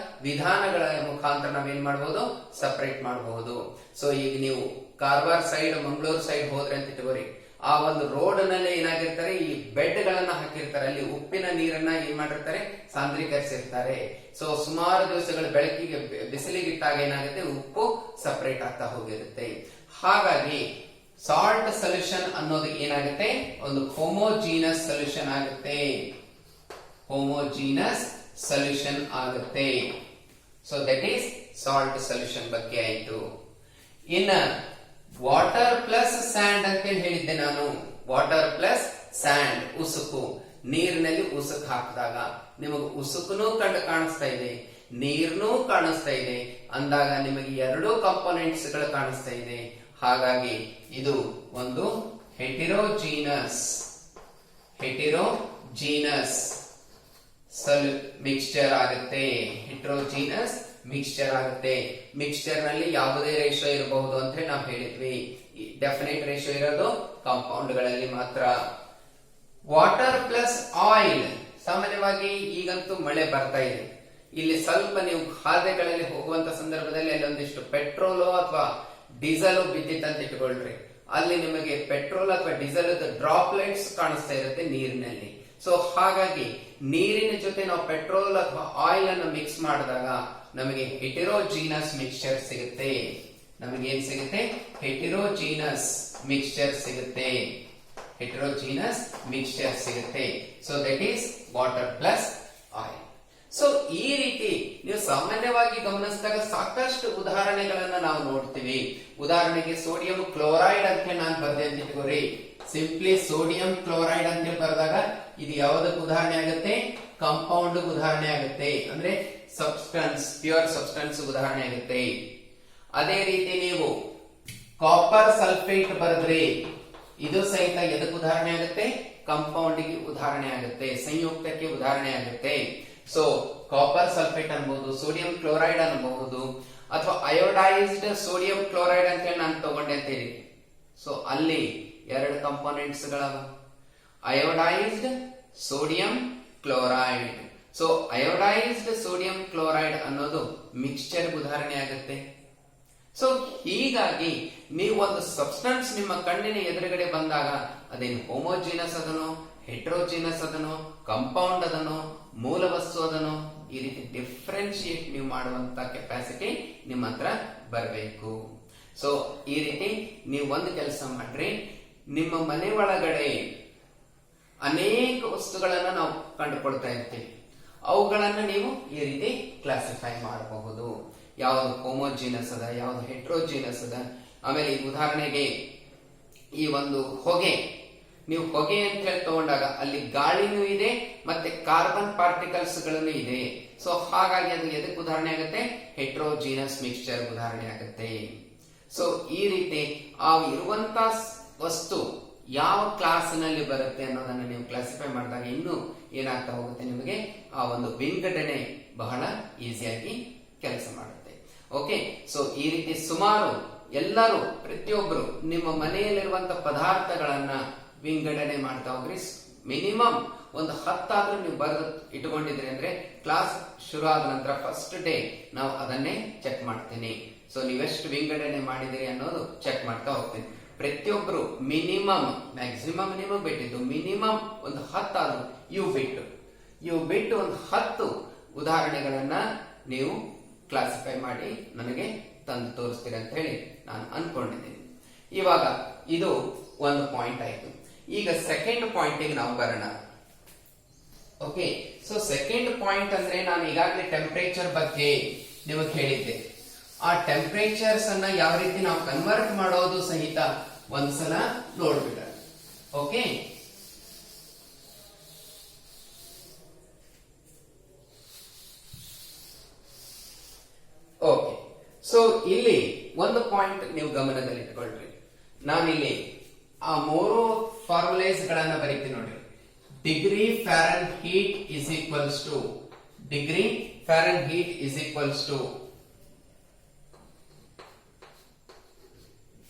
ವಿಧಾನಗಳ ಮುಖಾಂತರ ನಾವೇನ್ ಮಾಡಬಹುದು, ಸಪರೇಟ್ ಮಾಡಬಹುದು. ಸೊ ಈಗ ನೀವು ಕಾರವಾರ ಸೈಡ್, ಮಂಗಳೂರು ಸೈಡ್ ಹೋದ್ರೆ ಅಂತ ಇಟ್ಕೋರಿ, ಆ ಒಂದು ರೋಡ್ ನಲ್ಲಿ ಏನಾಗಿರ್ತಾರೆ, ಈ ಬೆಡ್ ಗಳನ್ನ ಹಾಕಿರ್ತಾರೆ, ಅಲ್ಲಿ ಉಪ್ಪಿನ ನೀರನ್ನ ಏನ್ ಮಾಡಿರ್ತಾರೆ, ಸಾಂದ್ರೀಕರಿಸಿರ್ತಾರೆ. ಸೊ ಸುಮಾರು ದಿವಸಗಳ ಬೆಳಕಿಗೆ ಬಿಸಿಲಿಗೆ ಇಟ್ಟಾಗ ಏನಾಗುತ್ತೆ, ಉಪ್ಪು ಸಪರೇಟ್ ಆಗ್ತಾ ಹೋಗಿರುತ್ತೆ. ಹಾಗಾಗಿ ಸಾಲ್ಟ್ ಸೊಲ್ಯೂಷನ್ ಅನ್ನೋದು ಏನಾಗುತ್ತೆ, ಒಂದು ಹೋಮೋಜೀನಸ್ ಸೊಲ್ಯೂಷನ್ ಆಗುತ್ತೆ. ಹೋಮೋಜೀನಸ್ ಸೊಲ್ಯೂಷನ್ ಆಗುತ್ತೆ. So that is salt solution ಬಗ್ಗೆ ಆಯ್ತು. ಇನ್ನ ವಾಟರ್ ಪ್ಲಸ್ ಸ್ಯಾಂಡ್ ಅಂತ ಹೇಳಿದ್ದೆ ನಾನು. ವಾಟರ್ ಪ್ಲಸ್ ಸ್ಯಾಂಡ್, ಉಸುಕು. ನೀರಿನಲ್ಲಿ ಉಸುಕು ಹಾಕಿದಾಗ ನಿಮಗೆ ಉಸುಕುನೂ ಕಾಣಿಸ್ತಾ ಇದೆ, ನೀರ್ನೂ ಕಾಣಿಸ್ತಾ ಇದೆ ಅಂದಾಗ ನಿಮಗೆ ಎರಡೂ ಕಾಂಪೋನೆಂಟ್ಸ್ ಗಳು ಕಾಣಿಸ್ತಾ ಇದೆ. ಹಾಗಾಗಿ ಇದು ಒಂದು ಹೆಟಿರೋಜೀನಸ್ ಮಿಕ್ಸ್ಚರ್ ಆಗುತ್ತೆ. ಹೆಟರೋಜೀನಸ್ ಮಿಕ್ಸ್ಚರ್ ಆಗುತ್ತೆ. ಮಿಕ್ಸ್ಚರ್ ನಲ್ಲಿ ಯಾವುದೇ ರೇಷಿಯೋ ಇರಬಹುದು ಅಂತ ನಾವು ಹೇಳಿದ್ವಿ. ಡೆಫಿನೆಟ್ ರೇಷಿಯೋ ಇರೋದು ಕಾಂಪೌಂಡ್ ಗಳಲ್ಲಿ ಮಾತ್ರ. ವಾಟರ್ ಪ್ಲಸ್ ಆಯಿಲ್, ಸಾಮಾನ್ಯವಾಗಿ ಈಗಂತೂ ಮಳೆ ಬರ್ತಾ ಇದೆ, ಇಲ್ಲಿ ಸ್ವಲ್ಪ ನೀವು ಖಾದ್ಯಗಳಲ್ಲಿ ಹೋಗುವಂತ ಸಂದರ್ಭದಲ್ಲಿ ಅಲ್ಲೊಂದಿಷ್ಟು ಪೆಟ್ರೋಲು ಅಥವಾ ಡೀಸೆಲ್ ಬಿದ್ದಿತ್ತಂತ ಇಟ್ಕೊಳ್ರಿ, ಅಲ್ಲಿ ನಿಮಗೆ ಪೆಟ್ರೋಲ್ ಅಥವಾ ಡೀಸೆಲ್ ಡ್ರಾಪ್ಲೆಟ್ಸ್ ಕಾಣಿಸ್ತಾ ಇರುತ್ತೆ ನೀರಿನಲ್ಲಿ. ಸೊ ಹಾಗಾಗಿ ನೀರಿನ ಜೊತೆ ನಾವು ಪೆಟ್ರೋಲ್ ಅಥವಾ ಆಯಿಲ್ ಅನ್ನು ಮಿಕ್ಸ್ ಮಾಡಿದಾಗ ನಮಗೆ ಹೆಟಿರೋಜೀನಸ್ ಮಿಕ್ಸ್ಚರ್ ಸಿಗುತ್ತೆ. ನಮಗೇನ್ ಸಿಗುತ್ತೆ, ಹೆಟಿರೋಜೀನಸ್ ಮಿಕ್ಸ್ಚರ್ ಸಿಗುತ್ತೆ. ಹೆಟಿರೋಜೀನಸ್ ಮಿಕ್ಸ್ಚರ್ ಸಿಗುತ್ತೆ. So that is water plus oil. So ಈ ರೀತಿ ನೀವು ಸಾಮಾನ್ಯವಾಗಿ ಗಮನಿಸಿದಾಗ ಸಾಕಷ್ಟು ಉದಾಹರಣೆಗಳನ್ನ ನಾವು ನೋಡ್ತೀವಿ. ಉದಾಹರಣೆಗೆ ಸೋಡಿಯಂ ಕ್ಲೋರೈಡ್ ಅಂತ ನಾನು ಬರ್ದೆ ಅಂತ ಇಟ್ಕೋರಿ. ಸಿಂಪ್ಲಿ ಸೋಡಿಯಂ ಕ್ಲೋರೈಡ್ ಅಂತ ಬರೆದಾಗ ಇದು ಯಾವುದಕ್ಕೆ ಉದಾಹರಣೆ ಆಗುತ್ತೆ, ಕಾಂಪೌಂಡ್ ಉದಾಹರಣೆ ಆಗುತ್ತೆ, ಅಂದ್ರೆ ಸಬ್ಸ್ಟೆನ್ಸ್, ಪ್ಯೂರ್ ಸಬ್ಸ್ಟೆನ್ಸ್ ಉದಾಹರಣೆ ಆಗುತ್ತೆ. ಅದೇ ರೀತಿ ನೀವು ಕಾಪರ್ ಸಲ್ಫೇಟ್ ಬರೆದ್ರೆ ಇದು ಸಹಿತ ಎದಕ್ಕೆ ಉದಾಹರಣೆ ಆಗುತ್ತೆ, ಕಾಂಪೌಂಡ್ ಗೆ ಉದಾಹರಣೆ ಆಗುತ್ತೆ, ಸಂಯುಕ್ತಕ್ಕೆ ಉದಾಹರಣೆ ಆಗುತ್ತೆ. ಸೊ ಕಾಪರ್ ಸಲ್ಫೇಟ್ ಅನ್ಬಹುದು, ಸೋಡಿಯಂ ಕ್ಲೋರೈಡ್ ಅನ್ಬಹುದು, ಅಥವಾ ಅಯೋಡೈಸ್ಡ್ ಸೋಡಿಯಂ ಕ್ಲೋರೈಡ್ ಅಂತ ಹೇಳಿ ನಾನು ತಗೊಂಡೆ ಅಂತೀರಿ. ಸೊ ಅಲ್ಲಿ ಎರಡು ಕಾಂಪೋನೆಂಟ್ಸ್ ಗಳವ, iodised sodium chloride. So iodised sodium chloride ಅನ್ನೋದು ಮಿಕ್ಸ್ಚರ್ ಉದಾಹರಣೆ ಆಗುತ್ತೆ. ಸೊ ಹೀಗಾಗಿ ನೀವು ಒಂದು ಸಬ್ಸ್ಟೆನ್ಸ್ ನಿಮ್ಮ ಕಣ್ಣಿನ ಎದುರುಗಡೆ ಬಂದಾಗ ಅದೇನು ಹೋಮೋಜಿನಸ್ ಅದನೋ, ಹೆಟ್ರೋಜಿನಸ್ ಅದನೋ, ಕಾಂಪೌಂಡ್ ಅದನೋ, ಮೂಲ ವಸ್ತು ಅದನೋ, ಈ ರೀತಿ ಡಿಫ್ರೆನ್ಶಿಯೇಟ್ ನೀವು ಮಾಡುವಂತ ಕೆಪಾಸಿಟಿ ನಿಮ್ಮ ಹತ್ರ ಬರಬೇಕು. ಸೊ ಈ ರೀತಿ ನೀವು ಒಂದು ಕೆಲಸ ಮಾಡ್ರಿ, ನಿಮ್ಮ ಮನೆ ಒಳಗಡೆ ಅನೇಕ ವಸ್ತುಗಳನ್ನ ನಾವು ಕಂಡುಕೊಳ್ತಾ ಇರ್ತೀವಿ. ಅವುಗಳನ್ನ ನೀವು ಈ ರೀತಿ ಕ್ಲಾಸಿಫೈ ಮಾಡಬಹುದು. ಯಾವುದು ಹೋಮೋಜಿನಸ್ ಅದ, ಯಾವುದು ಹೆಟ್ರೋಜಿನಸ್ ಅದ. ಆಮೇಲೆ ಉದಾಹರಣೆಗೆ ಈ ಒಂದು ಹೊಗೆ, ನೀವು ಹೊಗೆ ಅಂತ ಹೇಳಿ ತಗೊಂಡಾಗ ಅಲ್ಲಿ ಗಾಳಿನೂ ಇದೆ ಮತ್ತೆ ಕಾರ್ಬನ್ ಪಾರ್ಟಿಕಲ್ಸ್ ಗಳನ್ನು ಇದೆ. ಸೊ ಹಾಗಾಗಿ ಅದು ಎದಕ್ಕೆ ಉದಾಹರಣೆ ಆಗುತ್ತೆ, ಹೆಟ್ರೋಜಿನಸ್ ಮಿಕ್ಸ್ಚರ್ ಉದಾಹರಣೆ ಆಗುತ್ತೆ. ಸೊ ಈ ರೀತಿ ಆ ಇರುವಂತ ವಸ್ತು ಯಾವ ಕ್ಲಾಸ್ ನಲ್ಲಿ ಬರುತ್ತೆ ಅನ್ನೋದನ್ನ ನೀವು ಕ್ಲಾಸಿಫೈ ಮಾಡಿದಾಗ ಇನ್ನೂ ಏನಾಗ್ತಾ ಹೋಗುತ್ತೆ, ನಿಮಗೆ ಆ ಒಂದು ವಿಂಗಡಣೆ ಬಹಳ ಈಸಿಯಾಗಿ ಕೆಲಸ ಮಾಡುತ್ತೆ. ಓಕೆ, ಸೊ ಈ ರೀತಿ ಸುಮಾರು ಎಲ್ಲರೂ ಪ್ರತಿಯೊಬ್ಬರು ನಿಮ್ಮ ಮನೆಯಲ್ಲಿರುವಂತ ಪದಾರ್ಥಗಳನ್ನ ವಿಂಗಡಣೆ ಮಾಡ್ತಾ ಹೋಗ್ರಿ. ಮಿನಿಮಮ್ ಒಂದು 10 ಆದ್ರೂ ನೀವು ಬರೆದು ಇಟ್ಕೊಂಡಿದ್ರಿ ಅಂದ್ರೆ ಕ್ಲಾಸ್ ಶುರು ಆದ ನಂತರ ಫಸ್ಟ್ ಡೇ ನಾವು ಅದನ್ನೇ ಚೆಕ್ ಮಾಡ್ತೀನಿ. ಸೊ ನೀವೆಷ್ಟು ವಿಂಗಡಣೆ ಮಾಡಿದಿರಿ ಅನ್ನೋದು ಚೆಕ್ ಮಾಡ್ತಾ ಹೋಗ್ತೀನಿ. ಪ್ರತಿಯೊಬ್ರು ಮಿನಿಮಮ್, ಮ್ಯಾಕ್ಸಿಮಮ್ ನಿಮಗೆ ಬಿಟ್ಟಿದ್ದು ಮಿನಿಮಮ್ ಒಂದು 10 ಆದ್ರೂ ಇವು ಬಿಟ್ಟು ಒಂದು 10 ಉದಾಹರಣೆಗಳನ್ನ ನೀವು ಕ್ಲಾಸಿಫೈ ಮಾಡಿ ನನಗೆ ತಂದು ತೋರಿಸ್ತೀರಿ ಅಂತ ಹೇಳಿ ನಾನು ಅನ್ಕೊಂಡಿದ್ದೀನಿ. ಇವಾಗ ಇದು ಒಂದು ಪಾಯಿಂಟ್ ಆಯ್ತು. ಈಗ ಸೆಕೆಂಡ್ ಪಾಯಿಂಟ್ ನಾವು ಬರೋಣ. ಓಕೆ, ಸೊ ಸೆಕೆಂಡ್ ಪಾಯಿಂಟ್ ಅಂದ್ರೆ ನಾನು ಈಗಾಗಲೇ ಟೆಂಪರೇಚರ್ ಬಗ್ಗೆ ನಿಮಗೆ ಹೇಳಿದ್ದೆ. ಆ ಟೆಂಪರೇಚರ್ಸ್ ಅನ್ನ ಯಾವ ರೀತಿ ನಾವು ಕನ್ವರ್ಟ್ ಮಾಡೋದು ಸಹಿತ ಒಂದ್ಸಲ ನೋಡ್ಬಿಡ. ಓಕೆ, ಓಕೆ, ಸೊ ಇಲ್ಲಿ ಒಂದು ಪಾಯಿಂಟ್ ನೀವು ಗಮನದಲ್ಲಿ ಇಟ್ಕೊಳ್ರಿ. ನಾನಿಲ್ಲಿ ಆ 3 ಫಾರ್ಮುಲೈಸ್ ಗಳನ್ನ ಬರೀತೀನಿ ನೋಡ್ರಿ. Degree Fahrenheit is equals to degree Fahrenheit is equals to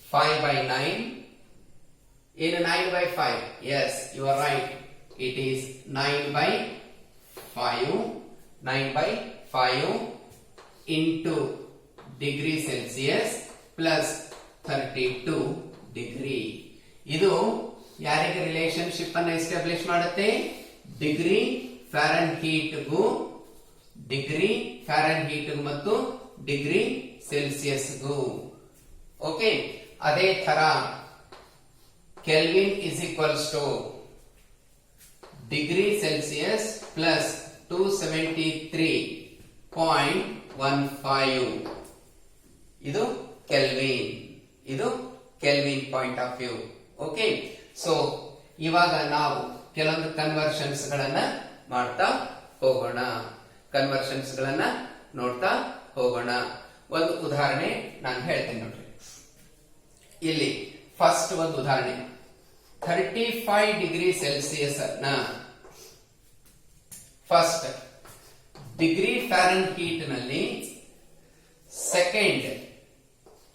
5 by 9. In 9 by 5, yes, you are right. It is 9 by 5. 9 by 5 into degree Celsius plus 32 degree. ಇದು ಯಾರಿಗೆ ರಿಲೇಶನ್ಶಿಪ್ ಅನ್ನು ಎಸ್ಟಾಬ್ಲಿಷ್ ಮಾಡುತ್ತೆ? ಡಿಗ್ರಿ ಫ್ಯಾರನ್ಹೀಟ್ಗೂ ಮತ್ತು ಡಿಗ್ರಿ ಸೆಲ್ಸಿಯಸ್ಗೂ. ಓಕೆ, ಅದೇ ತರ kelvin is equals to degree Celsius plus 273.15. ಇದು kelvin point of view. Okay, so ಇವಾಗ ನಾವು ಕೆಲವೊಂದು ಕನ್ವರ್ಷನ್ಸ್ ಗಳನ್ನ ಮಾಡ್ತಾ ಹೋಗೋಣ, ನೋಡ್ತಾ ಹೋಗೋಣ. ಒಂದು ಉದಾಹರಣೆ ನಾನು ಹೇಳ್ತೀನಿ ನೋಡ್ರಿ. ಇಲ್ಲಿ ಫಸ್ಟ್ ಒಂದು ಉದಾಹರಣೆ, 35 ಡಿಗ್ರಿ ಸೆಲ್ಸಿಯಸ್ ಅನ್ನ ಫಸ್ಟ್ ಡಿಗ್ರಿ ಫ್ಯಾರನ್ಹೀಟ್ ನಲ್ಲಿ, ಸೆಕೆಂಡ್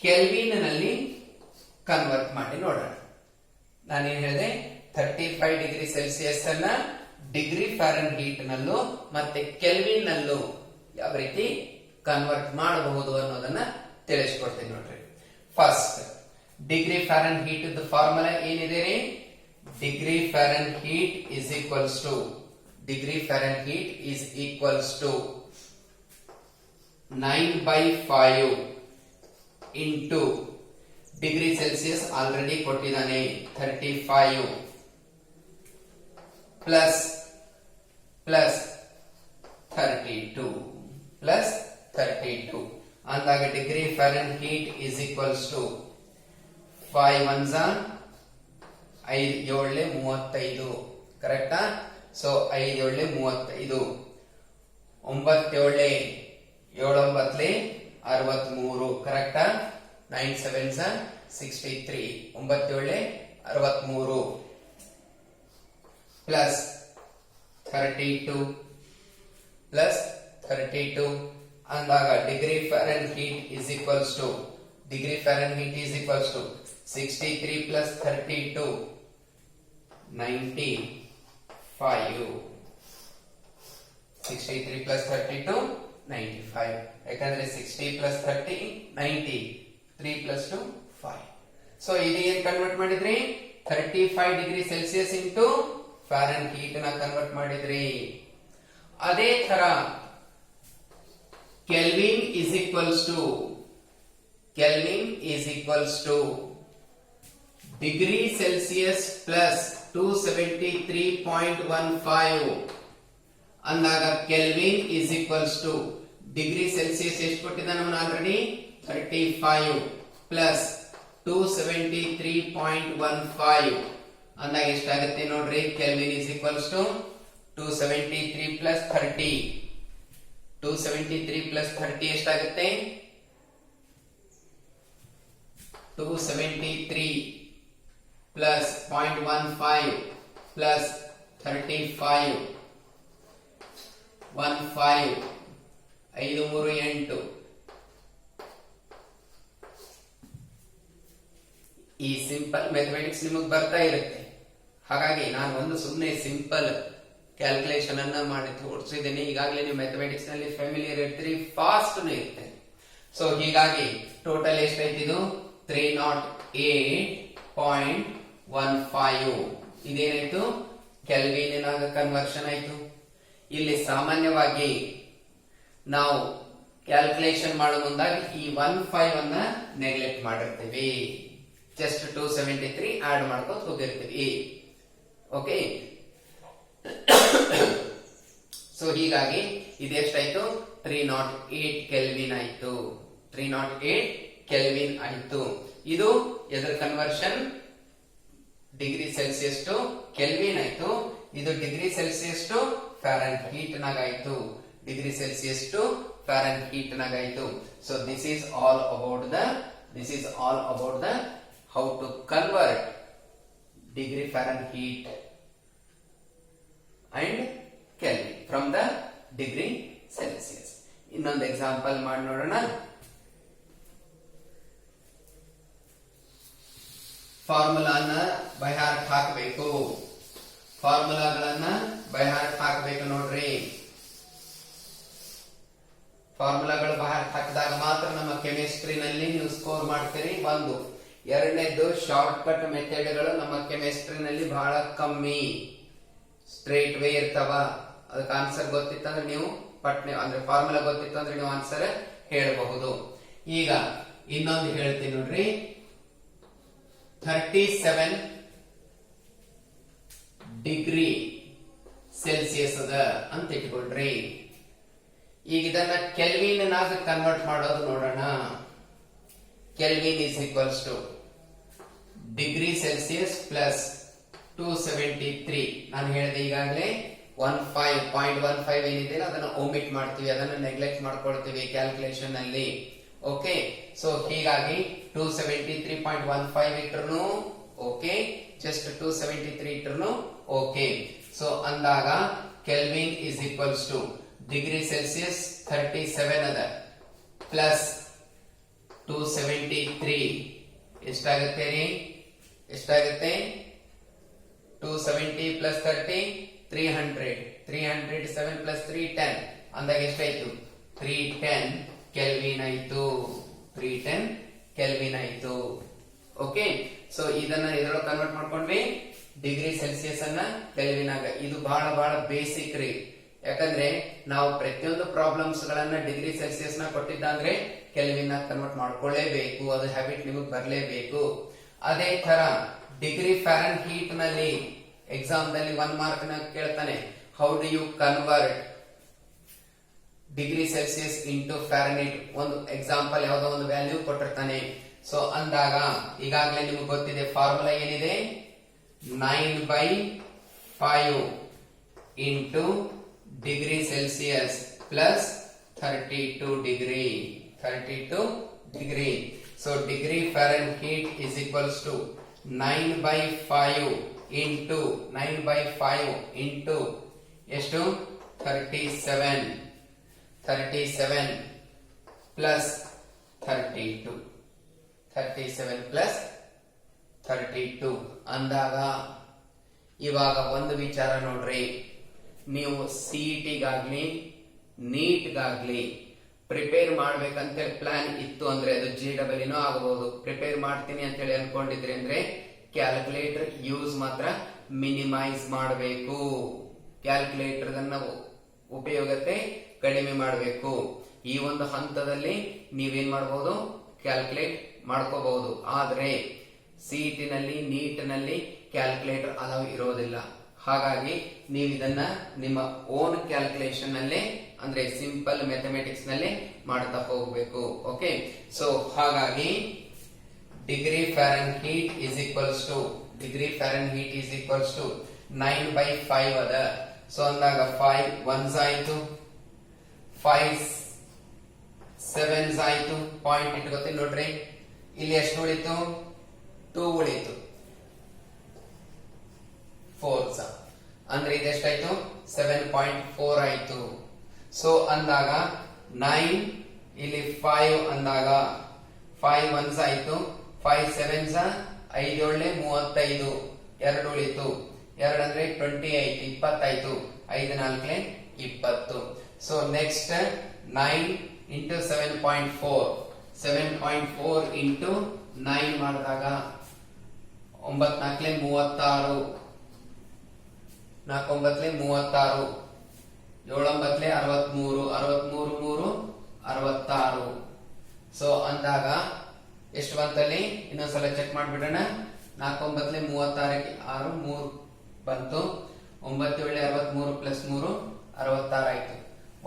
ಕೆಲ್ವಿನ್ ನಲ್ಲಿ ಕನ್ವರ್ಟ್ ಮಾಡಿ ನೋಡೋಣ. ನಾನೇನ್ ಹೇಳಿದೆ? 35 ಡಿಗ್ರಿ ಸೆಲ್ಸಿಯಸ್ ಅನ್ನ ಡಿಗ್ರಿ ಫ್ಯಾರನ್ಹೀಟ್ ನಲ್ಲೂ ಮತ್ತೆ ಕೆಲ್ವಿನ್ ನಲ್ಲೂ ಯಾವ ರೀತಿ ಕನ್ವರ್ಟ್ ಮಾಡಬಹುದು ಅನ್ನೋದನ್ನ ತಿಳಿಸ್ಕೊಡ್ತೀನಿ ನೋಡ್ರಿ. ಫಸ್ಟ್ ಡಿಗ್ರಿ ಫ್ಯಾರನ್ಹೀಟ್ ಫಾರ್ಮುಲಾ ಏನಿದೆ ರೀ? Degree Fahrenheit is equals to 9 by 5 into degree Celsius already ಕೊಟ್ಟಿದ್ದಾನೆ 35 ಪ್ಲಸ್ 32 ಅಂದಾಗ degree Fahrenheit is equals to 5 1s 5 7 35 ಕರೆಕ್ಟಾ? ಸೊ 5 7 35, 9 7 7 9 63 ಕರೆಕ್ಟಾ? 9 7s 63, 9 7 63 ಪ್ಲಸ್ 32 ಅಂದಾಗ degree Fahrenheit is equals to 63 plus 32 95. 63 plus 32 95. ಯಾಕಂದ್ರೆ 60 plus 30 90. 3 plus 2 5. So ಇದು ಏನ್ ಕನ್ವರ್ಟ್ ಮಾಡಿದ್ರಿ? 35 degree Celsius into Fahrenheit ನ ಕನ್ವರ್ಟ್ ಮಾಡಿದ್ರಿ. ಅದೇ ತರ kelvin is equals to degree Celsius plus 273.15 ಅಂದಾಗ kelvin is equals to degree Celsius ಎಷ್ಟು ಕೊಟ್ಟಿದ್ದ ನಮ್ಮನ್ನ ಆಲ್ರೆಡಿ? 35 ಪ್ಲಸ್ 273.15 ಅಂದಾಗ ಎಷ್ಟಾಗುತ್ತೆ ನೋಡ್ರಿ? Kelvin is equals to 273 plus 30. 273 plus 30 ಎಷ್ಟಾಗುತ್ತೆ? 273 plus 0.15 plus 35 15 5 3 8. ಈ ಸಿಂಪಲ್ ಮ್ಯಾಥಮೆಟಿಕ್ಸ್ ನಿಮಗೆ ಬರ್ತಾ ಇರುತ್ತೆ. ಹಾಗಾಗಿ ನಾನು ಒಂದು ಸುಮ್ಮನೆ ಸಿಂಪಲ್ ಕ್ಯಾಲ್ಕುಲೇಷನ್ ಅನ್ನ ಮಾಡಿ ತೋರಿಸಿದ್ದೇನೆ. ಈಗಾಗಲೇ ನೀವು ಮ್ಯಾಥಮೆಟಿಕ್ಸ್ ನಲ್ಲಿ ಫ್ಯಾಮಿಲಿಯರ್ ಇರ್ತೀರಿ, ಫಾಸ್ಟ್ ಇರುತ್ತೆ. ಸೊ ಹೀಗಾಗಿ ಟೋಟಲ್ ಎಷ್ಟೈತಿದು? 308.15. ಇದೇನಾಯ್ತು? ಕೆಲ್ವಿನ್ ಆಗ ಕನ್ವರ್ಷನ್ ಆಯ್ತು. ಇಲ್ಲಿ ಸಾಮಾನ್ಯವಾಗಿ ನಾವು ಕ್ಯಾಲ್ಕುಲೇಷನ್ ಮಾಡೋ ಮುಂದಾಗ ಈ 15 ಅನ್ನ ನೆಗ್ಲೆಕ್ಟ್ ಮಾಡಿರ್ತೀವಿ. ಜಸ್ಟ್ 273 ಆಡ್ ಮಾಡ್ಕೊಂಡು ಹೋಗಿರ್ತೀವಿ. ಓಕೆ, ಸೊ ಹೀಗಾಗಿ ಇದೆಷ್ಟಾಯ್ತು? 308 ಕೆಲ್ವಿನ್ ಆಯ್ತು. 308 ಕೆಲ್ವಿನ್ ಆಯ್ತು. ಇದು ಎದರ conversion? Degree Celsius to kelvin ಆಯ್ತು. ಇದು ಡಿಗ್ರಿ ಸೆಲ್ಸಿಯಸ್ ಟು ಫ್ಯಾರನ್ಹೀಟ್ ನಾಗಾಯ್ತು. ಡಿಗ್ರಿ ಸೆಲ್ಸಿಯಸ್ ಟು ಫ್ಯಾರನ್ಹೀಟ್ ನಾಗಾಯ್ತು. So this is all about the how to convert degree Fahrenheit and Kelvin from the degree Celsius. ಇನ್ನೊಂದು example ಮಾಡಿ ನೋಡೋಣ. ಫಾರ್ಮುಲಾನ by heart ಹಾಕಬೇಕು. ಫಾರ್ಮುಲಾಗಳನ್ನ by heart ಹಾಕಬೇಕು ನೋಡ್ರಿ. ಫಾರ್ಮುಲಾಗಳು ಬೈ ಹಾರ್ಟ್ ಹಾಕಿದಾಗ ಮಾತ್ರ ನಮ್ಮ ಕೆಮಿಸ್ಟ್ರಿನಲ್ಲಿ ನೀವು ಸ್ಕೋರ್ ಮಾಡ್ತೀರಿ. ಒಂದು. ಎರಡನೇದು ಶಾರ್ಟ್ ಕಟ್ ಮೆಥಡ್ಗಳು ನಮ್ಮ ಕೆಮಿಸ್ಟ್ರಿನಲ್ಲಿ ಬಹಳ ಕಮ್ಮಿ, ಸ್ಟ್ರೇಟ್ ವೇ ಇರ್ತಾವ. ಅದಕ್ಕೆ ಆನ್ಸರ್ ಗೊತ್ತಿತ್ತಂದ್ರೆ ನೀವು ಪಟ್ನೆ ಅಂದ್ರೆ ಫಾರ್ಮುಲಾ ಗೊತ್ತಿತ್ತು ಅಂದ್ರೆ ನೀವು ಆನ್ಸರ್ ಹೇಳಬಹುದು. ಈಗ ಇನ್ನೊಂದು ಹೇಳ್ತೀನಿ ನೋಡ್ರಿ. 37 ಡಿಗ್ರಿ ಸೆಲ್ಸಿಯಸ್ ಅದ ಅಂತ ಇಟ್ಕೊಳ್ರಿ. ಈಗ ಇದನ್ನ ಕೆಲ್ವಿನ್ ನಾಗ ಕನ್ವರ್ಟ್ ಮಾಡೋದು ನೋಡೋಣ. Kelvin is equals to degree Celsius plus 273. ನಾನು ಹೇಳಿದೆ ಈಗಾಗಲೇ 0.15 ಏನಿದೆ ಅದನ್ನ ಒಮಿಟ್ ಮಾಡ್ತೀವಿ, ಅದನ್ನ ನೆಗ್ಲೆಕ್ಟ್ ಮಾಡ್ಕೊಳ್ತೀವಿ ಕ್ಯಾಲ್ಕುಲೇಷನ್ ಅಲ್ಲಿ. ಓಕೆ, ಸೊ ಹೀಗಾಗಿ 273.15 ಇಟ್ರು ಓಕೆ, ಜಸ್ಟ್ 273 ಇಟ್ರು ಓಕೆ. ಸೊ ಅಂದಾಗ kelvin is equals to degree Celsius 37 ಅದ ಪ್ಲಸ್ 273 ಎಷ್ಟಾಗುತ್ತೆ ರೀ? ಎಷ್ಟಾಗುತ್ತೆ? 270 ಪ್ಲಸ್ 30 300. 307 ಪ್ಲಸ್ 310 ಅಂದಾಗ ಎಷ್ಟಾಯ್ತು? 310 ಕೆಲ್ವಿನ್ ಆಯ್ತು. 310 ಕೆಲ್ವಿನ್ ಆಯ್ತು. ಓಕೆ, ಸೊ ಇದನ್ನ ಇದರೊಳಗೆ ಕನ್ವರ್ಟ್ ಮಾಡ್ಕೊಂಡ್ವಿ ಡಿಗ್ರಿ ಸೆಲ್ಸಿಯಸ್ ಅನ್ನ ಕೆಲ್ವಿನ್ ಆಗ. ಇದು ಬಹಳ ಬಹಳ ಬೇಸಿಕ್ ರೀ. ಯಾಕಂದ್ರೆ ನಾವು ಪ್ರತಿಯೊಂದು ಪ್ರಾಬ್ಲಮ್ಸ್ ಗಳನ್ನ ಡಿಗ್ರಿ ಸೆಲ್ಸಿಯಸ್ ನ ಕೊಟ್ಟಿದ್ದಂದ್ರೆ ಕೆಲ್ವಿನ್ ಕನ್ವರ್ಟ್ ಮಾಡ್ಕೊಳ್ಳೇಬೇಕು. ಅದು ಹ್ಯಾಬಿಟ್ ನಿಮಗೆ ಬರಲೇಬೇಕು. ಅದೇ ತರ ಡಿಗ್ರಿ ಫ್ಯಾರನ್ ಹೀಟ್ ನಲ್ಲಿ ಎಕ್ಸಾಮ್ ದಲ್ಲಿ 1 ಮಾರ್ಕ್ ನ ಕೇಳ್ತಾನೆ. How do you convert degree Celsius into Fahrenheit? ಒಂದು ಎಕ್ಸಾಂಪಲ್ ಯಾವುದೋ ಒಂದು ವ್ಯಾಲ್ಯೂ ಕೊಟ್ಟಿರ್ತಾನೆ. ಸೊ ಅಂದಾಗ ಈಗಾಗಲೇ ನಿಮಗೆ ಗೊತ್ತಿದೆ ಫಾರ್ಮುಲಾ ಏನಿದೆ? 9/5 into degree Celsius plus 32 degree. 32 degree. So degree Fahrenheit is equals to 9/5 into 9/5 into ಎಷ್ಟು? 37. 37 ಪ್ಲಸ್ 32. 37 ಪ್ಲಸ್ 32 ಅಂದಾಗ ಇವಾಗ ಒಂದು ವಿಚಾರ ನೋಡ್ರಿ. ನೀವು ಸಿಇಟಿಗಾಗ್ಲಿ ನೀಟ್ಗಾಗ್ಲಿ ಪ್ರಿಪೇರ್ ಮಾಡ್ಬೇಕಂತೇಳಿ ಪ್ಲಾನ್ ಇತ್ತು ಅಂದ್ರೆ ಅದು JEE ಆಗಬಹುದು. ಪ್ರಿಪೇರ್ ಮಾಡ್ತೀನಿ ಅಂತೇಳಿ ಅನ್ಕೊಂಡಿದ್ರಿ ಅಂದ್ರೆ ಕ್ಯಾಲ್ಕುಲೇಟರ್ ಯೂಸ್ ಮಾತ್ರ ಮಿನಿಮೈಸ್ ಮಾಡಬೇಕು. ಕ್ಯಾಲ್ಕುಲೇಟರ್ ಉಪಯೋಗತೆ ಕಡಿಮೆ ಮಾಡಬೇಕು. ಈ ಒಂದು ಹಂತದಲ್ಲಿ ನೀವೇನ್ ಮಾಡಬಹುದು? ಕ್ಯಾಲ್ಕುಲೇಟ್ ಮಾಡ್ಕೋಬಹುದು. ಆದ್ರೆ ಸಿಇಟಿ ನಲ್ಲಿ ನೀಟ್ ನಲ್ಲಿ ಕ್ಯಾಲ್ಕುಲೇಟರ್ ಅಲೌ ಇರೋದಿಲ್ಲ. ಹಾಗಾಗಿ ನೀವು ಇದನ್ನ ನಿಮ್ಮ ಓನ್ ಕ್ಯಾಲ್ಕುಲೇಷನ್ ನಲ್ಲೇ ಅಂದ್ರೆ ಸಿಂಪಲ್ ಮ್ಯಾಥಮೆಟಿಕ್ಸ್ ನಲ್ಲೇ ಮಾಡ್ತಾ ಹೋಗಬೇಕು. ಓಕೆ, ಸೊ ಹಾಗಾಗಿ degree Fahrenheit is equals to 9/5 ಅದ. ಸೊ ಅಂದಾಗ 5 1s ಆಯ್ತು, 5 7s ಆಯ್ತು. ಪಾಯಿಂಟ್ ಇಟ್ಕೋತೀನಿ ನೋಡ್ರಿ. ಇಲ್ಲಿ ಎಷ್ಟು ಉಳಿತು? 2 ಉಳಿತು. 4s ಅಂದ್ರೆ ಇದೆಷ್ಟಾಯ್ತು? 7.4 ಆಯ್ತು. ಸೊ ಅಂದಾಗ 9 ಇಲ್ಲಿ 5 ಅಂದಾಗ 5 1s ಆಯ್ತು, 5 7s 5 7 35, 2 ಉಳಿತು. 2 ಅಂದ್ರೆ 28 20 ಆಯ್ತು. 5 4 20. ಸೊ ನೆಕ್ಸ್ಟ್ 9 ಇಂಟು 7.4 7.4 ಇಂಟು 9 ಮಾಡಿದಾಗ 9 4 36, 4 9 36, 7 9 63, 63 3 66. ಸೊ ಅಂದಾಗ ಎಷ್ಟು ಬಂತಲ್ಲಿ? ಇನ್ನೊಂದ್ಸಲ ಚೆಕ್ ಮಾಡ್ಬಿಡೋಣ. 4 9 36 6 3 ಬಂತು. 9 7 63 ಪ್ಲಸ್ 3 66 ಆಯ್ತು.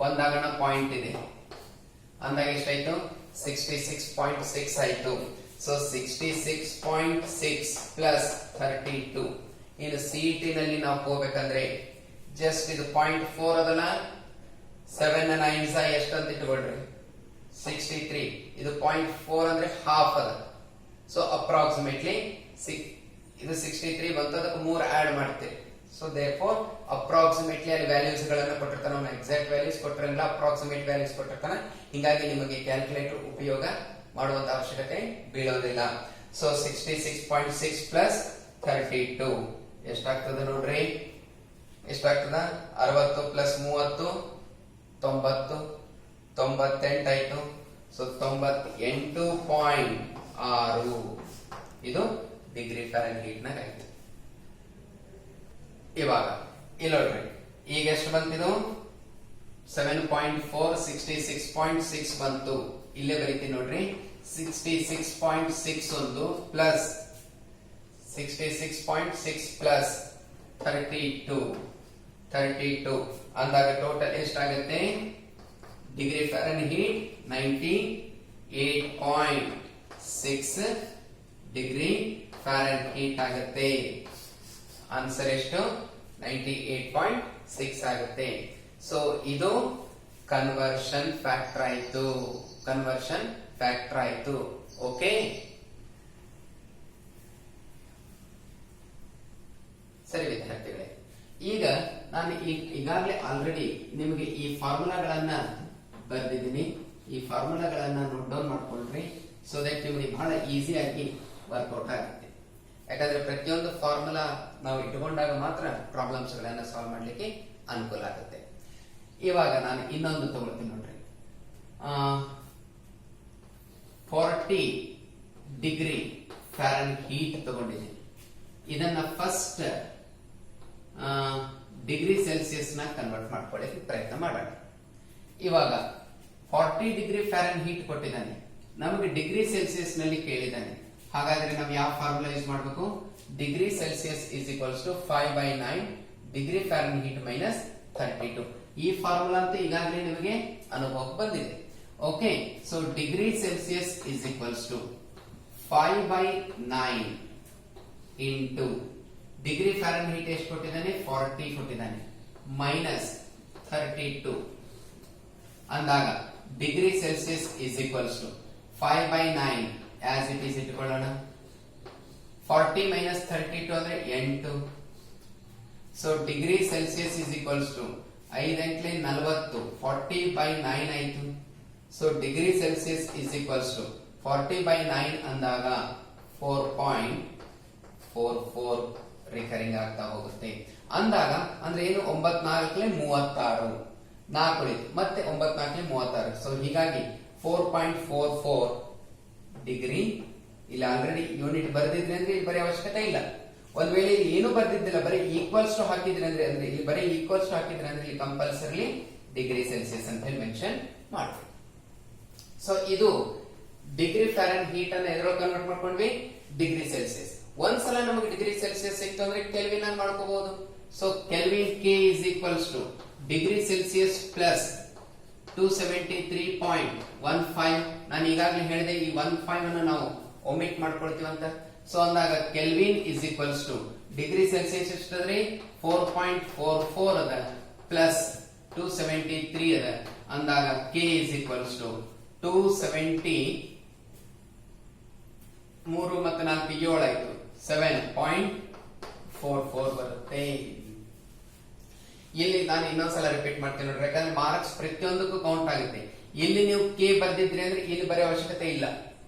ಒಂದಾಗಣ ಪಾಯಿಂಟ್ ಇದೆ ಅಂದಾಗ ಎಷ್ಟಾಯ್ತು? 66.6 ಆಯ್ತು. So 66.6 plus 32. ಇನ್ನು ಸಿಇಟಿ ನಲ್ಲಿ ನಾವು ಹೋಗ್ಬೇಕಂದ್ರೆ ಜಸ್ಟ್ ಇದು 0.4 ಅದಲ್ಲ, 7 9s ಎಷ್ಟು ಅಂತ ಇಟ್ಕೊಳ್ರಿ? 63. ಇದು 0.4 ಅಂದ್ರೆ ಹಾಫ್ ಅದ. ಸೊ ಅಪ್ರಾಕ್ಸಿಮೇಟ್ಲಿ ಇದು 63 ಬಂತು. ಅದಕ್ಕೆ 3 ಆಡ್ ಮಾಡ್ತೀರಿ. ಸೊ ದೇರ್ಫೋರ್ ಅಪ್ರಾಕ್ಸಿಮೇಟ್ಲಿ ಅಲ್ಲಿ ವ್ಯಾಲ್ಯೂಸ್ ಗಳನ್ನ ಕೊಟ್ಟಿರ್ತಾನೆ, ಅವನು ಎಕ್ಸಾಕ್ಟ್ ವ್ಯಾಲ್ಯೂಸ್ ಕೊಟ್ಟಿರಲ್ಲ, ಅಪ್ರಾಕ್ಸಿಮೇಟ್ ವ್ಯಾಲ್ಯೂಸ್ ಕೊಟ್ಟಿರ್ತಾನೆ. ಹಿಂಗಾಗಿ ನಿಮಗೆ ಕ್ಯಾಲ್ಕುಲೇಟರ್ ಉಪಯೋಗ ಮಾಡುವಂತ ಅವಶ್ಯಕತೆ ಬೀಳೋದಿಲ್ಲ. ಸೊ 66.6 ಪ್ಲಸ್ 32 ಎಷ್ಟಾಗ್ತದೆ ನೋಡ್ರಿ, ಎಷ್ಟಾಗ್ತದ? 60 ಪ್ಲಸ್ 30 90, 98 ಆಯ್ತು. ಸೊ 98.6 ಇದು ಡಿಗ್ರಿ ಫ್ಯಾರನ್ಹೀಟ್ ನಾಗ ಆಯ್ತು. ಇವಾಗ ಇಲ್ಲಿ ನೋಡ್ರಿ, ಈಗ ಎಷ್ಟು ಬಂತಿದು? 7.4 66.6 ಬಂತು. ಇಲ್ಲೇ ಬರೀತೀನಿ ನೋಡ್ರಿ, 66.6 ಒಂದು ಪ್ಲಸ್ 66.6 ಪ್ಲಸ್ 32 ಅಂದಾಗ ಟೋಟಲ್ ಎಷ್ಟಾಗುತ್ತೆ? ಡಿಗ್ರಿ ಫ್ಯಾರನ್ಹೀಟ್ 98.6 ಡಿಗ್ರಿ ಫ್ಯಾರನ್ಹೀಟ್ ಆಗುತ್ತೆ. ಆನ್ಸರ್ ಎಷ್ಟು? 98.6 ಆಗುತ್ತೆ. ಸೊ ಇದು ಕನ್ವರ್ಷನ್ ಫ್ಯಾಕ್ಟರ್ ಆಯ್ತು, ಕನ್ವರ್ಷನ್ ಫ್ಯಾಕ್ಟರ್ ಆಯ್ತು. ಓಕೆ, ಸರಿ ವಿದ್ಯಾರ್ಥಿಗಳೇ, ಈಗ ನಾನು ಈಗಾಗಲೇ ಆಲ್ರೆಡಿ ನಿಮಗೆ ಈ ಫಾರ್ಮುಲಾಗಳನ್ನ ಬರೆದಿದ್ದೀನಿ. ಈ ಫಾರ್ಮುಲಾಗಳನ್ನ ನೋಟ್ ಡೌನ್ ಮಾಡ್ಕೊಳ್ರಿ, ಸೊ ದಟ್ ನಿಮಗೆ ಬಹಳ ಈಸಿಯಾಗಿ ವರ್ಕೌಟ್ ಆಗುತ್ತೆ. ಯಾಕಂದ್ರೆ ಪ್ರತಿಯೊಂದು ಫಾರ್ಮುಲಾ ನಾವು ಇಟ್ಟುಕೊಂಡಾಗ ಮಾತ್ರ ಪ್ರಾಬ್ಲಮ್ಸ್ ಗಳನ್ನ ಸಾಲ್ವ್ ಮಾಡ್ಲಿಕ್ಕೆ ಅನುಕೂಲ ಆಗುತ್ತೆ. ಇವಾಗ ನಾನು ಇನ್ನೊಂದು ತಗೊಳ್ತೀನಿ ನೋಡ್ರಿ, 40 ಡಿಗ್ರಿ ಫ್ಯಾರನ್ಹೀಟ್ ತಗೊಂಡಿದ್ದೀನಿ. ಇದನ್ನ ಫಸ್ಟ್ ಡಿಗ್ರಿ ಸೆಲ್ಸಿಯಸ್ ನ ಕನ್ವರ್ಟ್ ಮಾಡ್ಕೊಳ್ಳಿಕ್ಕೆ ಪ್ರಯತ್ನ ಮಾಡೋಣ. ಇವಾಗ 40 ಡಿಗ್ರಿ ಫ್ಯಾರನ್ಹೀಟ್ ಕೊಟ್ಟಿದ್ದಾನೆ, ನಮಗೆ ಡಿಗ್ರಿ ಸೆಲ್ಸಿಯಸ್ ನಲ್ಲಿ ಕೇಳಿದ್ದಾನೆ. ಹಾಗಾದ್ರೆ ನಾವು ಯಾವ ಫಾರ್ಮುಲಾ ಯೂಸ್ ಮಾಡಬೇಕು? Degree Celsius is equals to 5/9 degree Fahrenheit minus 32. ಈ ಫಾರ್ಮುಲಾ ಅಂತ ಈಗಾಗಲೇ ನಿಮಗೆ ಅನುಭವಕ್ಕೆ ಬಂದಿದೆ. Okay, so degree Celsius is equals to 5/9 into degree Fahrenheit ಎಷ್ಟು ಕೊಟ್ಟಿದ್ದಾನೆ? 40 ಕೊಟ್ಟಿದ್ದಾನೆ, ಮೈನಸ್ 32 ಅಂದಾಗ degree Celsius is equals to 5/9 as it is ಇಟ್ಕೊಳ್ಳೋಣ. 40 ಮೈನಸ್ 32 ಅಂದ್ರೆ 8. So degree Celsius is equals to 5 × 40, 40/9 ಆಯ್ತು. So degree Celsius is equals to 40/9 ಅಂದಾಗ 4.44 recurring ಆಗ್ತಾ ಹೋಗುತ್ತೆ. ಅಂದಾಗ ಅಂದ್ರೆ ಏನು? 9 4 36, 4 ಉಳಿತು, ಮತ್ತೆ 9 4 36. ಸೊ ಹೀಗಾಗಿ 4.44 ಡಿಗ್ರಿ. ಇಲ್ಲಿ ಆಲ್ರೆಡಿ ಯೂನಿಟ್ ಬರೆದಿದ್ರೆ ಅಂದ್ರೆ ಇಲ್ಲಿ ಬರೀ ಅವಶ್ಯಕತೆ ಇಲ್ಲ. ಒಂದ್ ವೇಳೆ ಇಲ್ಲಿ ಏನು ಬರ್ದಿದ್ದಿಲ್ಲ, ಬರೀ ಈಕ್ವಲ್ಸ್ ಟು ಹಾಕಿದ್ರೆ ಅಂದ್ರೆ ಇಲ್ಲಿ ಬರೀ ಈಕ್ವಲ್ಸ್ ಟು ಹಾಕಿದ್ರೆ ಅಂದ್ರೆ ಇಲ್ಲಿ ಕಂಪಲ್ಸರಿ ಡಿಗ್ರಿ ಸೆಲ್ಸಿಯಸ್ ಅಂತ ಹೇಳಿ ಮೆನ್ಷನ್ ಮಾಡ್ತೀವಿ. ಸೊ ಇದು ಡಿಗ್ರಿ ಫ್ಯಾರನ್ಹೀಟ್ ಅನ್ನ ಎದ್ರೊಳಗೆ ಕನ್ವರ್ಟ್ ಮಾಡ್ಕೊಂಡ್ವಿ? Degree Celsius. ಒಂದ್ಸಲ ನಮಗೆ ಡಿಗ್ರಿ ಸೆಲ್ಸಿಯಸ್ ಸಿಕ್ತು ಅಂದ್ರೆ ಕೆಲ್ವಿನ್ ಆಗಿ ಮಾಡ್ಕೋಬಹುದು. So kelvin K is equals to degree Celsius plus 273.15. ನಾನು ಈಗಾಗಲೇ ಹೇಳಿದೆ ಈ 15 ಅನ್ನು ನಾವು ಒಮಿಟ್ ಮಾಡ್ಕೊಳ್ತೀವಿ ಅಂತ. ಸೊ ಅಂದಾಗ kelvin is equals to degree Celsius ಎಷ್ಟಾದ್ರಿ? 4.44 ಅದ ಪ್ಲಸ್ 273 ಅದ ಅಂದಾಗ ಕೆ ಇಸ್ ಈಕ್ವಲ್ಸ್ ಟು 270, 3 ಮತ್ತು 4 7 ಆಯ್ತು, 7.44 ಬರುತ್ತೆ. ಇಲ್ಲಿ ನಾನು ಇನ್ನೊಂದ್ಸಲ ರಿಪೀಟ್ ಮಾಡ್ತೀನಿ ನೋಡ್ರಿ, ಯಾಕಂದ್ರೆ ಮಾರ್ಕ್ಸ್ ಪ್ರತಿಯೊಂದಕ್ಕೂ ಕೌಂಟ್ ಆಗುತ್ತೆ. ಇಲ್ಲಿ ನೀವು ಕೆ ಬರ್ದಿದ್ರಿ ಅಂದ್ರೆ ಇಲ್ಲಿ ಬರೀ ಅವಶ್ಯಕತೆ ಇಲ್ಲ.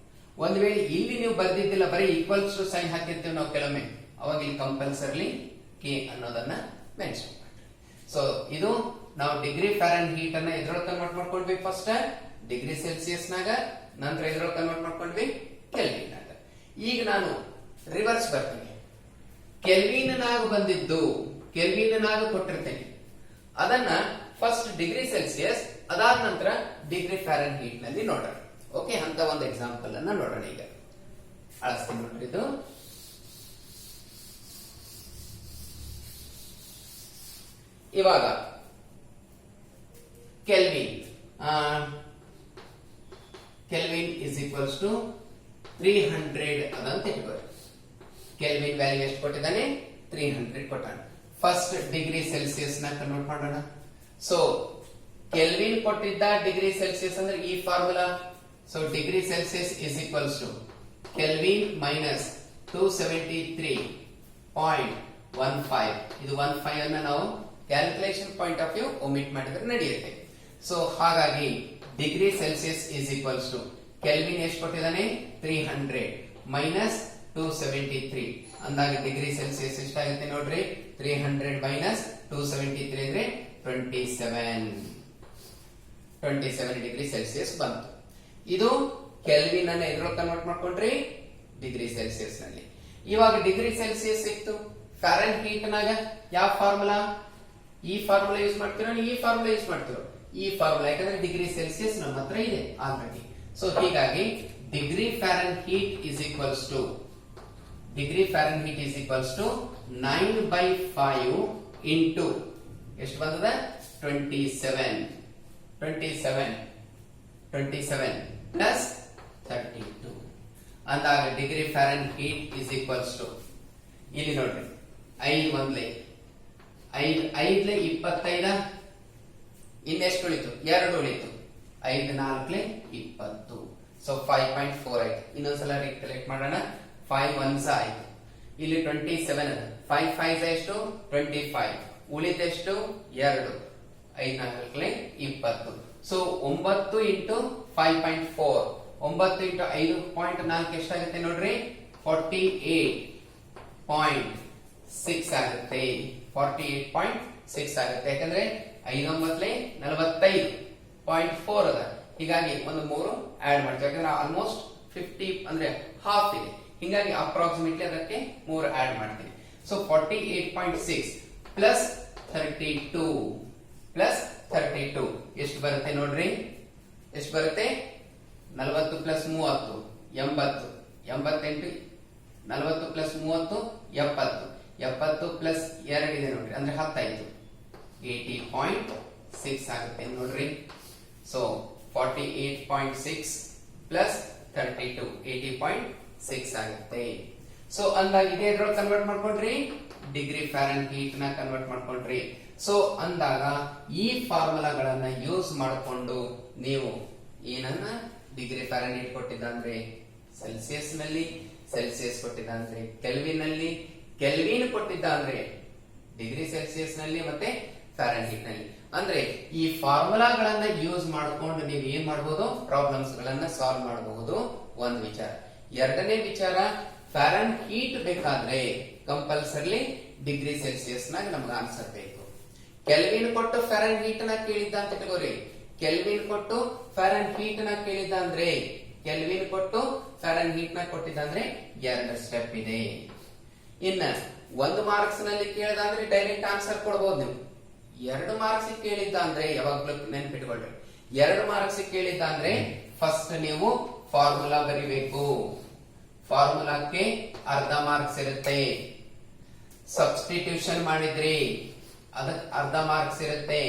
ಒಂದ್ ವೇಳೆ ಇಲ್ಲಿ ನೀವು ಬರ್ದಿದ್ದಿಲ್ಲ, ಬರೀ ಈಕ್ವಲ್ಸ್ ಟು ಸೈನ್ ಹಾಕಿರ್ತೀವಿ ನಾವು ಕೆಲವೊಮ್ಮೆ, ಅವಾಗ ಇಲ್ಲಿ ಕಂಪಲ್ಸರಿ ಕೆ ಅನ್ನೋದನ್ನ ಮೆನ್ಷನ್ ಮಾಡ್ರಿ. ಸೊ ಇದು ನಾವು ಡಿಗ್ರಿ ಫ್ಯಾರನ್ಹೀಟ್ ಅನ್ನ ಎದ್ರೊಳಗೆ ಕನ್ವರ್ಟ್ ಮಾಡ್ಕೊಂಡ್ವಿ? ಫಸ್ಟ್ ಡಿಗ್ರಿ ಸೆಲ್ಸಿಯಸ್ ನಾಗ, ನಂತರ ಎದ್ರೊಳಗೆ ಕನ್ವರ್ಟ್ ಮಾಡ್ಕೊಂಡ್ವಿ? ಕೆಲ್ವಿನ್ ನಾಗ. ಈಗ ನಾನು ರಿವರ್ಸ್ ಬರ್ತೀನಿ. ಕೆಲ್ವಿನ್ ನಾಗ ಬಂದಿದ್ದು ಕೆಲ್ವಿನ್ ನಾಗ ಕೊಟ್ಟಿರ್ತೇನೆ, ಅದನ್ನ ಫಸ್ಟ್ ಡಿಗ್ರಿ ಸೆಲ್ಸಿಯಸ್, ಅದಾದ ನಂತರ ಡಿಗ್ರಿ ಫ್ಯಾರನ್ಹೀಟ್ ನಲ್ಲಿ ನೋಡೋಣ. ಓಕೆ, ಅಂತ ಒಂದು ಎಕ್ಸಾಂಪಲ್ ಅನ್ನ ನೋಡೋಣ. ಈಗ ಅಳಿಸ್ತೀನಿ ನೋಡ್ರಿ. ಇದು ಇವಾಗ kelvin kelvin is equals to 300 ಅದಂತ ಇಟ್ಕೊಳ್ಳಿ. ಕೆಲ್ವಿನ್ ವ್ಯಾಲ್ಯೂ ಎಷ್ಟು ಕೊಟ್ಟಿದ್ದಾನೆ? 300 ಕೊಟ್ಟಾನೆ. ಫಸ್ಟ್ ಡಿಗ್ರಿ ಸೆಲ್ಸಿಯಸ್ ನ ಕನ್ವರ್ಟ್ ಮಾಡೋಣ. ಸೊ ಕೆಲ್ವಿನ್ ಕೊಟ್ಟಿದ್ದ ಡಿಗ್ರಿ ಸೆಲ್ಸಿಯಸ್ ಅಂದ್ರೆ ಈ formula. So degree Celsius is equals to kelvin minus 273.15 15 ಇದು 15 ಅನ್ನ ನಾವು calculation point of view omit ಮಾಡಿದ್ರೆ ನಡೆಯುತ್ತೆ. ಸೊ ಹಾಗಾಗಿ degree Celsius is equals to kelvin ಎಷ್ಟು ಕೊಟ್ಟಿದ್ದಾನೆ 300 ಮೈನಸ್ 273 ಅಂದಾಗ ಡಿಗ್ರಿ ಸೆಲ್ಸಿಯಸ್ ಎಷ್ಟಾಗುತ್ತೆ ನೋಡ್ರಿ 300 ಮೈನಸ್ 273 ಅಂದ್ರೆ 27 ಡಿಗ್ರಿ ಸೆಲ್ಸಿಯಸ್ ಬಂತು. ಇದು ಕೆಲ್ವಿನ್ ಅನ್ನ ಎದ್ರೊಳಗೆ ಕನ್ವರ್ಟ್ ಮಾಡ್ಕೊಂಡ್ರಿ ಡಿಗ್ರಿ ಸೆಲ್ಸಿಯಸ್ ನಲ್ಲಿ. ಇವಾಗ ಡಿಗ್ರಿ ಸೆಲ್ಸಿಯಸ್ ಸಿಕ್ತು. ಫ್ಯಾರನ್ ಹೀಟ್ ನಾಗ ಯಾವ ಫಾರ್ಮುಲಾ ಈ ಫಾರ್ಮುಲಾ ಯೂಸ್ ಮಾಡ್ತಿರೋ ಈ ಫಾರ್ಮುಲಾ ಯೂಸ್ ಮಾಡ್ತಿರೋ ಈ ಫಾರ್ಮುಲಾ ಯಾಕಂದ್ರೆ ಡಿಗ್ರಿ ಸೆಲ್ಸಿಯಸ್ ನಮ್ಮ ಹತ್ರ ಇದೆ ಆಲ್ರೆಡಿ. ಸೊ ಹೀಗಾಗಿ degree Fahrenheit is equals to 9/5 into ಎಷ್ಟು ಬಂದದ 27 ಪ್ಲಸ್ 32 ಅಂದಾಗ degree Fahrenheit is equals to ಇಲ್ಲಿ ನೋಡ್ರಿ 5 ಒಂದ್ಲೆ 5 25 ಇನ್ನೆಷ್ಟು ಉಳಿತು 2 ಉಳಿತು 5 4 20 ಸೊ 5.4 ಆಯ್ತು. ಇನ್ನೊಂದ್ಸಲ ರಿಕಲೆಕ್ಟ್ ಮಾಡೋಣ. 5 1 ಆಯ್ತು. ಇಲ್ಲಿ 27 5 5 ಎಷ್ಟು 25 ಉಳಿದೆಷ್ಟು 2 5 4 20. ಸೊ 9 ಇಂಟು 5.4 9 ಇಂಟು 5.4 ಎಷ್ಟಾಗುತ್ತೆ ನೋಡ್ರಿ 48.6 ಆಗುತ್ತೆ. 48.6 ಆಗುತ್ತೆ ಯಾಕಂದ್ರೆ 5 9 45.4 ಅದ. ಹೀಗಾಗಿ ಒಂದು 3 ಆಡ್ ಮಾಡ್ತೀವಿ ಯಾಕಂದ್ರೆ ಆಲ್ಮೋಸ್ಟ್ 50 ಅಂದ್ರೆ ಹಾಫ್ ಇದೆ. ಹೀಗಾಗಿ ಅಪ್ರಾಕ್ಸಿಮೇಟ್ಲಿ ಅದಕ್ಕೆ 3 ಆಡ್ ಮಾಡ್ತೀನಿ. ಸೊ 48.6 ಪ್ಲಸ್ 32 ಎಷ್ಟು ಬರುತ್ತೆ ನೋಡ್ರಿ ಎಷ್ಟು ಬರುತ್ತೆ 40 ಪ್ಲಸ್ 30 80 88 40 ಪ್ಲಸ್ 30 70 ಪ್ಲಸ್ 2 ಇದೆ ನೋಡ್ರಿ ಅಂದ್ರೆ 10 ಆಯ್ತು 80.6 ಆಗುತ್ತೆ ನೋಡ್ರಿ. ಸೊ 48.6 ಪ್ಲಸ್ 32 80.6 ಆಗುತ್ತೆ. ಸೊ ಅಂದಾಗ ಇದೇ ಇದ್ರೊಳಗೆ ಕನ್ವರ್ಟ್ ಮಾಡ್ಕೊಂಡ್ರಿ ಡಿಗ್ರಿ ಫ್ಯಾರನ್ ಹೀಟ್ ನ ಕನ್ವರ್ಟ್ ಮಾಡ್ಕೊಂಡ್ರಿ. ಸೊ ಅಂದಾಗ ಈ ಫಾರ್ಮುಲಾಗಳನ್ನ ಯೂಸ್ ಮಾಡಿಕೊಂಡು ನೀವು ಏನನ್ನ ಡಿಗ್ರಿ ಫ್ಯಾರನ್ ಹೀಟ್ ಕೊಟ್ಟಿದ್ದ ಅಂದ್ರೆ ಸೆಲ್ಸಿಯಸ್ ನಲ್ಲಿ, ಸೆಲ್ಸಿಯಸ್ ಕೊಟ್ಟಿದ್ದ ಅಂದ್ರೆ ಕೆಲ್ವಿನ್ ನಲ್ಲಿ, ಕೆಲ್ವಿನ್ ಕೊಟ್ಟಿದ್ದ ಅಂದ್ರೆ ಡಿಗ್ರಿ ಸೆಲ್ಸಿಯಸ್ ನಲ್ಲಿ ಮತ್ತೆ ಫ್ಯಾರನ್ ಹೀಟ್ ನಲ್ಲಿ ಅಂದ್ರೆ ಈ ಫಾರ್ಮುಲಾಗಳನ್ನ ಯೂಸ್ ಮಾಡಿಕೊಂಡು ನೀವು ಏನ್ ಮಾಡಬಹುದು ಪ್ರಾಬ್ಲಮ್ಸ್ ಗಳನ್ನ ಸಾಲ್ವ್ ಮಾಡಬಹುದು. ಒಂದ್ ವಿಚಾರ. ಎರಡನೇ ವಿಚಾರ ಫ್ಯಾರನ್ ಹೀಟ್ ಬೇಕಾದ್ರೆ ಕಂಪಲ್ಸರಿ ಡಿಗ್ರಿ ಸೆಲ್ಸಿಯಸ್ ನಾಗ ನಮ್ಗೆ ಆನ್ಸರ್ ಬೇಕು. ಕೆಲ್ವಿನ್ ಕೊಟ್ಟು ಫ್ಯಾರನ್ ಹೀಟ್ ನ ಕೇಳಿದ್ದ ಅಂತ ಇಟ್ಕೋರಿ. ಕೆಲ್ವಿನ್ ಕೊಟ್ಟು ಫ್ಯಾರನ್ ಹೀಟ್ ನ ಕೇಳಿದ್ದ ಅಂದ್ರೆ ಕೆಲ್ವಿನ್ ಕೊಟ್ಟು ಫ್ಯಾರನ್ ಹೀಟ್ ನ ಕೊಟ್ಟಿದ್ದ ಅಂದ್ರೆ 2 ಸ್ಟೆಪ್ ಇದೆ. ಇನ್ನ 1 ಮಾರ್ಕ್ಸ್ ನಲ್ಲಿ ಕೇಳಿದ ಅಂದ್ರೆ ಡೈರೆಕ್ಟ್ ಆನ್ಸರ್ ಕೊಡಬಹುದು ನೀವು. 2 ಮಾರ್ಕ್ಸ್ ಕೇಳಿದ್ದ ಅಂದ್ರೆ ಯಾವಾಗ್ಲೂ ನೆನ್ಪಿಟ್ಕೊಳ್ರಿ 2 ಮಾರ್ಕ್ಸ್ ಕೇಳಿದ್ದ ಅಂದ್ರೆ ಫಸ್ಟ್ ನೀವು ಫಾರ್ಮುಲಾ ಬರಿಬೇಕು. ಫಾರ್ಮುಲಾಕ್ಕೆ ಅರ್ಧ ಮಾರ್ಕ್ಸ್ ಇರುತ್ತೆ. ಸಬ್ಸ್ಟಿಟ್ಯೂಷನ್ ಮಾಡಿದ್ರಿ ಅದಕ್ಕೆ ಅರ್ಧ ಮಾರ್ಕ್ಸ್ ಇರುತ್ತೆ.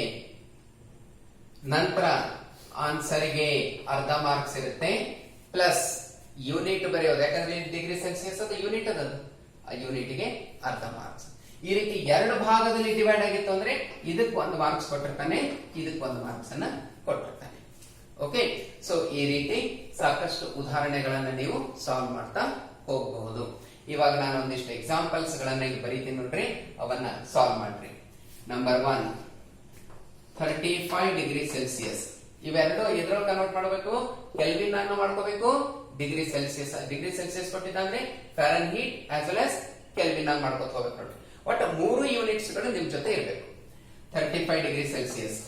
ನಂತರ ಆನ್ಸರ್ಗೆ ಅರ್ಧ ಮಾರ್ಕ್ಸ್ ಇರುತ್ತೆ ಪ್ಲಸ್ ಯೂನಿಟ್ ಬರೆಯೋದು ಯಾಕಂದ್ರೆ ಡಿಗ್ರಿ ಸೆಲ್ಸಿಯಸ್ ಅದು ಯೂನಿಟ್ ಅದದು ಆ ಯೂನಿಟ್ ಗೆ ಅರ್ಧ ಮಾರ್ಕ್ಸ್. ಈ ರೀತಿ 2 ಭಾಗದಲ್ಲಿ ಡಿವೈಡ್ ಆಗಿತ್ತು ಅಂದ್ರೆ ಇದಕ್ಕೆ 1 ಮಾರ್ಕ್ಸ್ ಕೊಟ್ಟಿರ್ತಾನೆ, ಇದಕ್ಕೆ 1 ಮಾರ್ಕ್ಸ್ ಅನ್ನ ಕೊಟ್ಟಿರ್ತಾನೆ. ಓಕೆ. ಸೊ ಈ ರೀತಿ ಸಾಕಷ್ಟು ಉದಾಹರಣೆಗಳನ್ನ ನೀವು ಸಾಲ್ವ್ ಮಾಡ್ತಾ ಹೋಗಬಹುದು. ಇವಾಗ ನಾನು ಒಂದಿಷ್ಟು ಎಕ್ಸಾಂಪಲ್ಸ್ ಗಳನ್ನ ಇಲ್ಲಿ ಬರೀತೀನಿ ನೋಡ್ರಿ, ಅವನ್ನ ಸಾಲ್ವ್ ಮಾಡ್ರಿ. Number 1 35 degree Celsius. ಇವೆರಡು ಎದ್ರೊಳಗೆ ಕನ್ವರ್ಟ್ ಮಾಡಬೇಕು ಕೆಲ್ವಿನ್ ಆಗಿ ಮಾಡ್ಕೋಬೇಕು. ಡಿಗ್ರಿ ಸೆಲ್ಸಿಯಸ್ ಕೊಟ್ಟಿದ್ದಂದ್ರೆ Fahrenheit as well as kelvin ಆಗಿ ಮಾಡ್ಕೋತ ಹೋಗ್ಬೇಕು ನೋಡಿ. ಒಟ್ಟು 3 ಯೂನಿಟ್ಸ್ ಗಳು ನಿಮ್ ಜೊತೆ ಇರಬೇಕು. 35 ಡಿಗ್ರಿ ಸೆಲ್ಸಿಯಸ್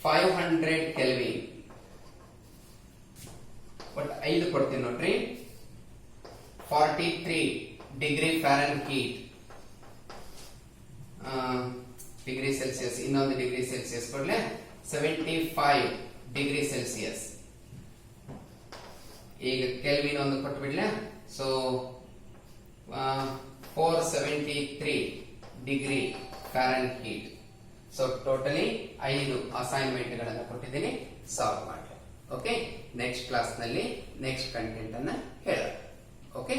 500 ಕೆಲ್ವಿನ್ ಒಟ್ಟು 5 ಕೊಡ್ತೀನಿ ನೋಡ್ರಿ. 43 degree Fahrenheit degree Celsius ಇನ್ನೊಂದು ಡಿಗ್ರಿ ಸೆಲ್ಸಿಯಸ್ ಕೊಡ್ಲೆ 75 ಡಿಗ್ರಿ ಸೆಲ್ಸಿಯಸ್. ಈಗ ಕೆಲ್ವಿನ್ ಒಂದು ಕೊಟ್ಬಿಡ್ಲೆ. So 473 degree Fahrenheit. So totally 5 assignment ಗಳನ್ನು ಕೊಟ್ಟಿದ್ದೀನಿ, ಸಾಲ್ವ್ ಮಾಡಿ. ಓಕೆ. ನೆಕ್ಸ್ಟ್ ಕ್ಲಾಸ್ ನಲ್ಲಿ ನೆಕ್ಸ್ಟ್ ಕಂಟೆಂಟ್ ಅನ್ನ ಹೇಳ. ಓಕೆ.